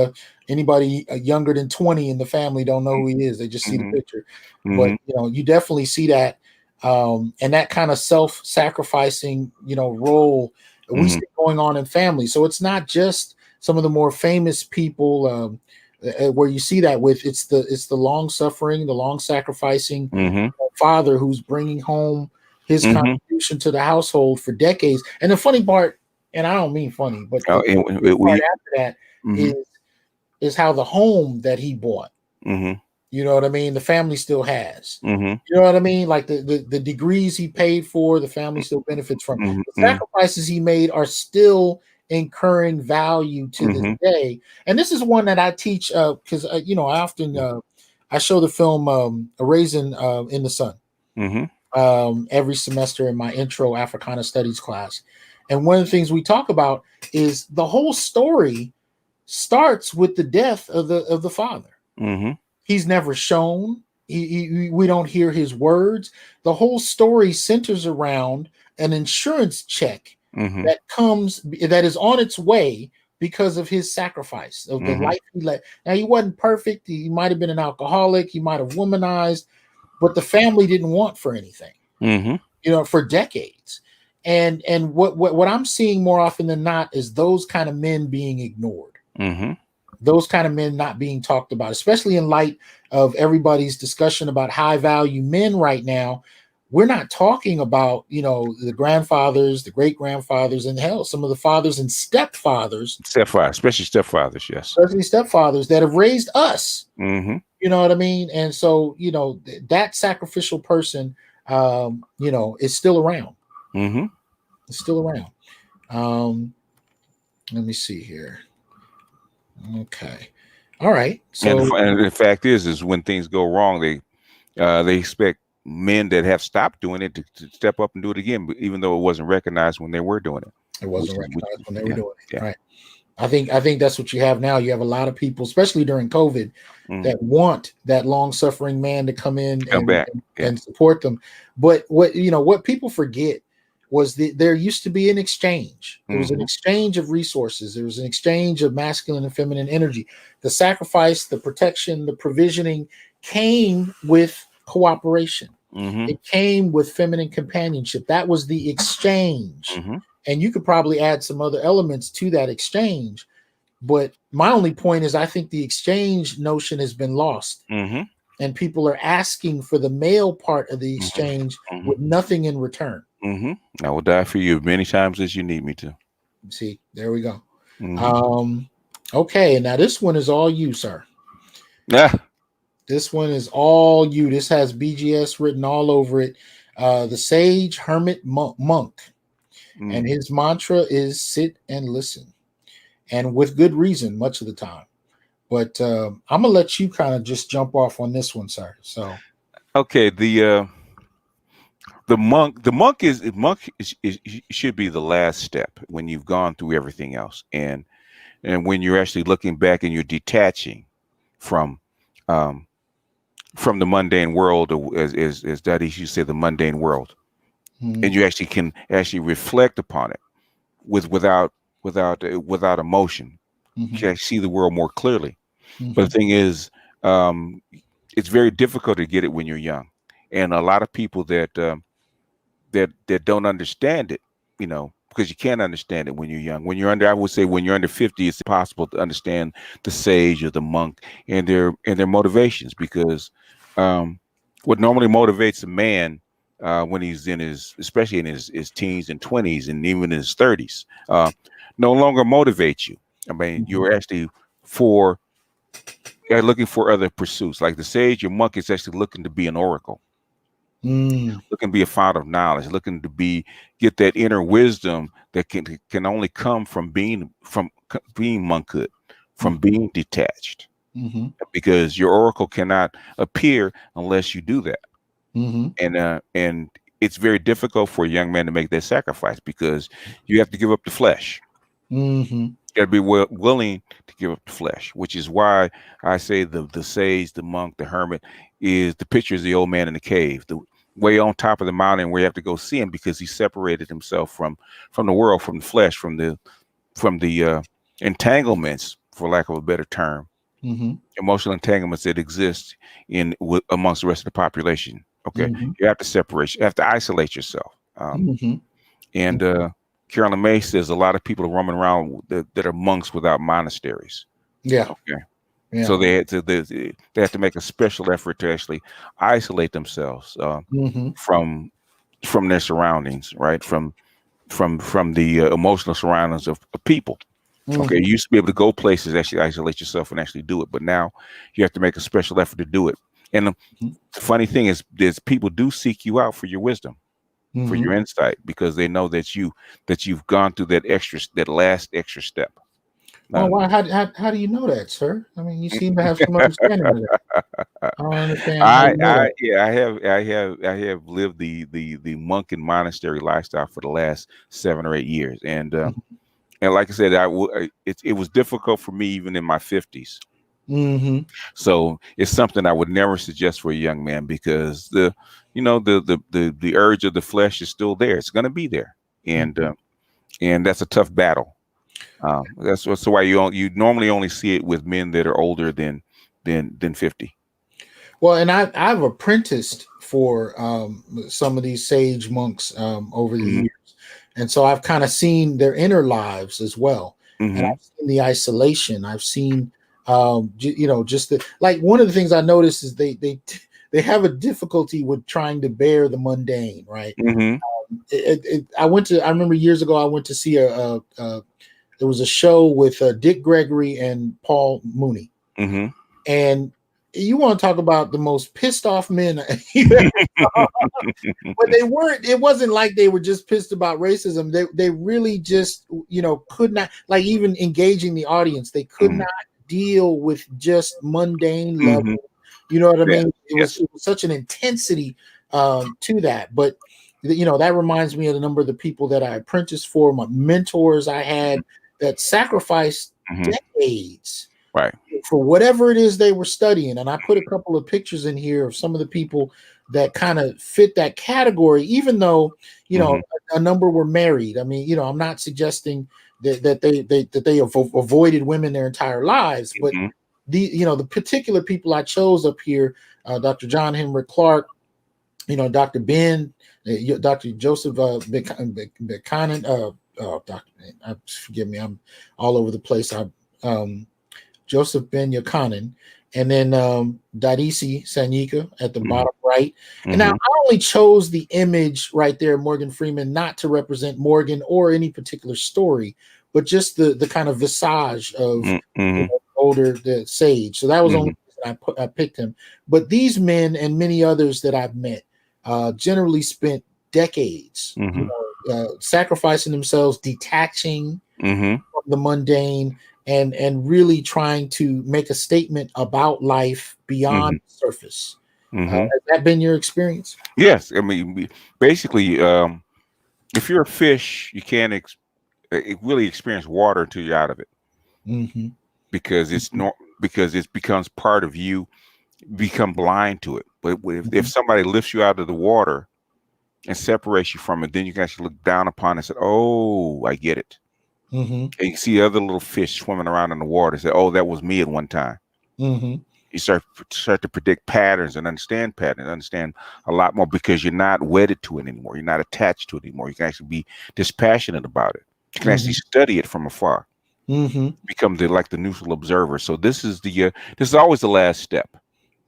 younger than 20 in the family don't know who he is. They just see the picture. But you definitely see that, and that kind of self-sacrificing, role we see going on in families. So it's not just some of the more famous people where you see that with. It's the long-suffering, the long-sacrificing father who's bringing home his contribution to the household for decades. And the funny part, and I don't mean funny, but the part after that is how the home that he bought, you know what I mean, the family still has. You know what I mean? Like the degrees he paid for, the family still benefits from. The sacrifices he made are still incurring value to this day. And this is one that I teach because I often I show the film A Raisin in the Sun every semester in my intro Africana Studies class. And one of the things we talk about is the whole story starts with the death of the father. He's never shown. We don't hear his words. The whole story centers around an insurance check that is on its way because of his sacrifice of the life he led. Now, he wasn't perfect. He might have been an alcoholic. He might have womanized, but the family didn't want for anything, for decades. And what I'm seeing more often than not is those kind of men being ignored. Those kind of men not being talked about, especially in light of everybody's discussion about high value men right now. We're not talking about, the grandfathers, the great grandfathers, and hell, some of the fathers and stepfathers, especially stepfathers, yes, especially stepfathers that have raised us. You know what I mean? And so, that sacrificial person, is still around. It's still around. Let me see here. Okay. All right. So, and the fact is when things go wrong, they expect men that have stopped doing it to step up and do it again, even though it wasn't recognized when they were doing it. It wasn't recognized when they were doing it. Right. I think that's what you have now. You have a lot of people, especially during COVID, that want that long-suffering man to come in and support them. But what people forget was there used to be an exchange. There was an exchange of resources. There was an exchange of masculine and feminine energy. The sacrifice, the protection, the provisioning came with cooperation. It came with feminine companionship. That was the exchange. And you could probably add some other elements to that exchange. But my only point is I think the exchange notion has been lost. And people are asking for the male part of the exchange with nothing in return. I will die for you many times as you need me to. See, there we go. Okay, now this one is all you, sir. This one is all you. This has BGS written all over it. the sage hermit monk, and Mm. his mantra is sit and listen, and with good reason much of the time. But I'm gonna let you kind of just jump off on this one, sir. So, Okay, the monk is should be the last step when you've gone through everything else, and when you're actually looking back and you're detaching from um, from the mundane world, or as Daddy used to say, the mundane world, mm-hmm, and you actually can actually reflect upon it without emotion. You mm-hmm, can actually see the world more clearly. But mm-hmm, the thing is, um, it's very difficult to get it when you're young, and a lot of people that don't understand it, because you can't understand it when you're young. When you're under, I would say, when you're under 50, it's impossible to understand the sage or the monk and their motivations, because um, what normally motivates a man when he's especially in his teens and 20s and even in his 30s, no longer motivates you. I mean, mm-hmm, you're actually for looking for other pursuits. Like the sage or monk is actually looking to be an oracle, mm, looking to be a fount of knowledge, looking to get that inner wisdom that can only come from being monkhood, from being detached, mm-hmm, because your oracle cannot appear unless you do that. mm-hmm, And it's very difficult for a young man to make that sacrifice, because you have to give up the flesh. mm-hmm, You got to be willing to give up the flesh, which is why I say the sage, the monk, the hermit is the picture is the old man in the cave, the way on top of the mountain where you have to go see him, because he separated himself from the world, from the flesh, from the entanglements, for lack of a better term, mm-hmm, emotional entanglements that exist amongst the rest of the population. Okay, mm-hmm, you have to separate, you have to isolate yourself. mm-hmm. And Carolyn May says a lot of people are roaming around that are monks without monasteries. Yeah, Okay, yeah, so they have to make a special effort to actually isolate themselves mm-hmm, from their surroundings, right? From the emotional surroundings of people. Okay, mm-hmm, you used to be able to go places, actually isolate yourself and actually do it, but now you have to make a special effort to do it. And the funny thing is people do seek you out for your wisdom, for mm-hmm. your insight, because they know that you've gone through that last extra step. Well, Now, why? How do you know that, sir? I mean, you seem to have some understanding of that. I don't understand how I you know I that. yeah, I have lived the monk and monastery lifestyle for the last 7 or 8 years, and like I said, it was difficult for me even in my 50s. Mm-hmm, So it's something I would never suggest for a young man, because the urge of the flesh is still there. It's going to be there, and mm-hmm. uh, and that's a tough battle. That's why you normally only see it with men that are older than 50. Well, and I've apprenticed for some of these sage monks over the Hmm. years, and so I've kind of seen their inner lives as well, and Hmm. I've seen the isolation. I've seen just the like one of the things I noticed is they have a difficulty with trying to bear the mundane, right? Hmm. I remember years ago I went to see there was a show with Dick Gregory and Paul Mooney, Hmm. and you want to talk about the most pissed off men you ever saw. But they weren't, it wasn't like they were just pissed about racism. They really just, could not, like, even engaging the audience, they could Hmm. not deal with just mundane level. Hmm. You know what I Yeah. mean? Yes. It was such an intensity to that. But that reminds me of the number of the people that I apprenticed for, my mentors I had that sacrificed Hmm. decades Right. for whatever it is they were studying. And I put a couple of pictures in here of some of the people that kind of fit that category, even though, Hmm. a number were married. I mean, I'm not suggesting that they avoided women their entire lives, but Hmm. the particular people I chose up here, Dr. John Henry Clark, Dr. Ben, Dr. Joseph Buchanan, Dr. Forgive me, I'm all over the place. Joseph Ben Yochanan, and then Dadisi Sanyika at the Hmm. bottom right. And now Hmm. I only chose the image right there, Morgan Freeman, not to represent Morgan or any particular story, but just the kind of visage of Hmm. the sage. So that was the only Hmm. reason I picked him. But these men and many others that I've met, generally spent decades, sacrificing themselves, detaching from the mundane, and really trying to make a statement about life beyond the surface. Has that been your experience? Yes, I mean, basically, if you're a fish, you can't really experience water until you're out of it, because because it becomes part of you. Become blind to it. But if somebody lifts you out of the water and separates you from it, then you can actually look down upon it and say, "Oh, I get it." And you see other little fish swimming around in the water and say, "Oh, that was me at one time." You start to predict patterns and understand a lot more, because you're not wedded to it anymore. You're not attached to it anymore. You can actually be dispassionate about it. You can actually study it from afar. Become like the neutral observer. So this is always the last step.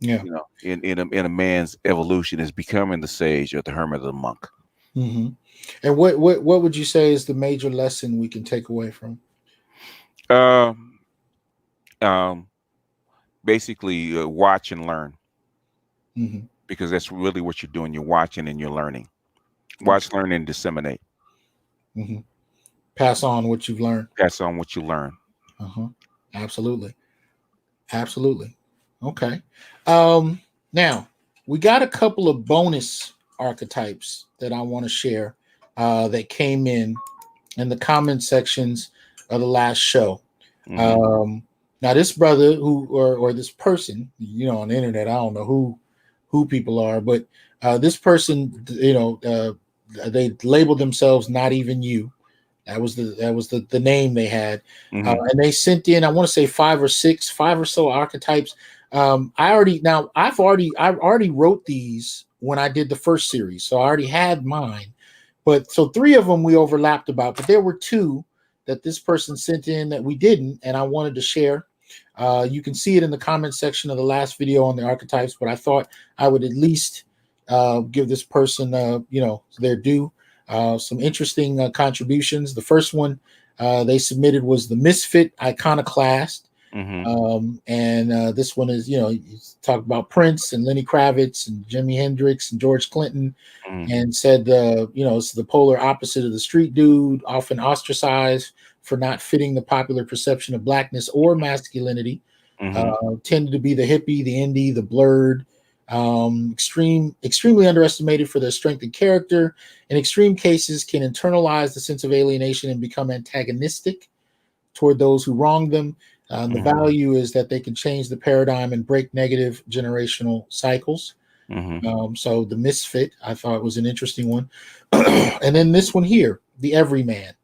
Yeah. You know, in a man's evolution, is becoming the sage or the hermit or the monk. And what would you say is the major lesson we can take away from? Basically, watch and learn, because that's really what you're doing. You're watching and you're learning. Watch, learn, and disseminate. Pass on what you've learned. Pass on what you learn. Absolutely. Okay. Now we got a couple of bonus archetypes that I want to share that came in the comment sections of the last show. Now this brother or this person, on the internet, I don't know who people are, but this person, they labeled themselves "Not Even You." That was the name they had, and they sent in, I want to say five or so archetypes. I already wrote these when I did the first series, so I already had mine. But so 3 of them we overlapped about, but there were 2 that this person sent in that we didn't, and I wanted to share. You can see it in the comment section of the last video on the archetypes, but I thought I would at least give this person, their due. Some interesting contributions. The first one they submitted was the Misfit Iconoclast. And this one is, he's talked about Prince and Lenny Kravitz and Jimi Hendrix and George Clinton, and said, it's the polar opposite of the street dude, often ostracized for not fitting the popular perception of blackness or masculinity. Tended to be the hippie, the indie, the blurred, extremely underestimated for their strength and character. In extreme cases, can internalize the sense of alienation and become antagonistic toward those who wrong them. The value is that they can change the paradigm and break negative generational cycles. So the Misfit, I thought, was an interesting one. And then this one here, the Everyman,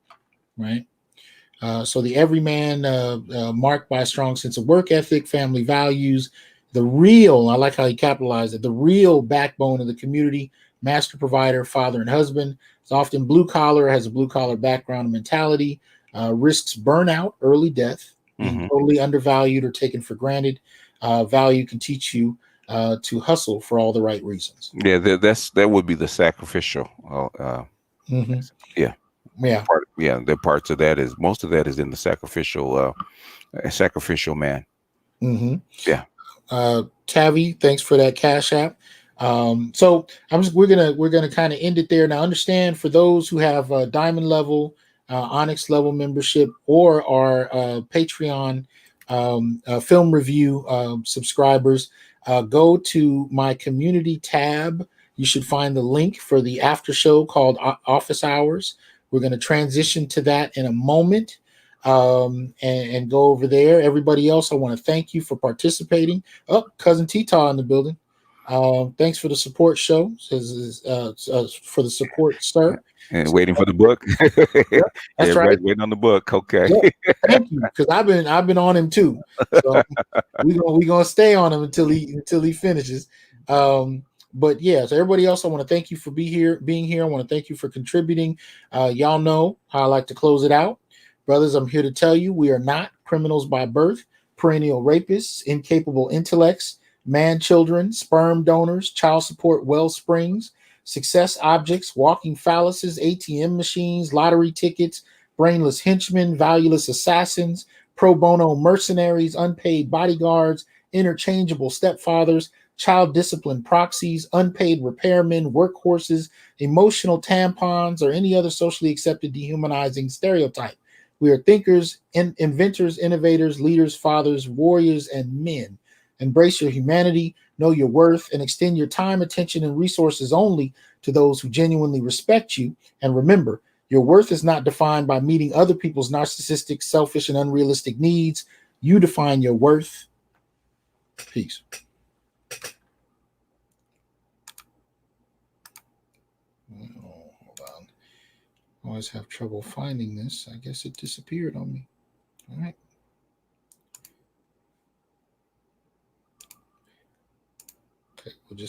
right? So the Everyman, marked by a strong sense of work ethic, family values, the real, I like how he capitalized it, the real backbone of the community, master provider, father, and husband. It's often blue collar, has a blue collar background and mentality, risks burnout, early death, being totally undervalued or taken for granted. Value can teach you to hustle for all the right reasons. Yeah, that would be the sacrificial. Yeah. The parts of that is, most of that is in the sacrificial man. Yeah. Tavi, thanks for that Cash App. So we're gonna kind of end it there. Now, understand, for those who have diamond level, onyx level membership, or our Patreon film review subscribers, go to my community tab. You should find the link for the after show called Office Hours. We're going to transition to that in a moment, and go over there. Everybody else, I want to thank you for participating. Oh, Cousin T-Taw in the building. Thanks for the support, show. For the support, sir. And waiting for the book. That's right. Waiting on the book. Okay. Thank you, because I've been on him too. So we gonna stay on him until he finishes. But yeah, so everybody else, I want to thank you for being here. I want to thank you for contributing. Y'all know how I like to close it out. Brothers, I'm here to tell you, we are not criminals by birth, perennial rapists, incapable intellects, man children, sperm donors, child support well springs, success objects, walking phalluses, ATM machines, lottery tickets, brainless henchmen, valueless assassins, pro bono mercenaries, unpaid bodyguards, interchangeable stepfathers, child discipline proxies, unpaid repairmen, workhorses, emotional tampons, or any other socially accepted dehumanizing stereotype. We are thinkers, inventors, innovators, leaders, fathers, warriors, and men. Embrace your humanity, know your worth, and extend your time, attention, and resources only to those who genuinely respect you. And remember, your worth is not defined by meeting other people's narcissistic, selfish, and unrealistic needs. You define your worth. Peace. Oh, hold on. I always have trouble finding this. I guess it disappeared on me. All right. Okay, we'll just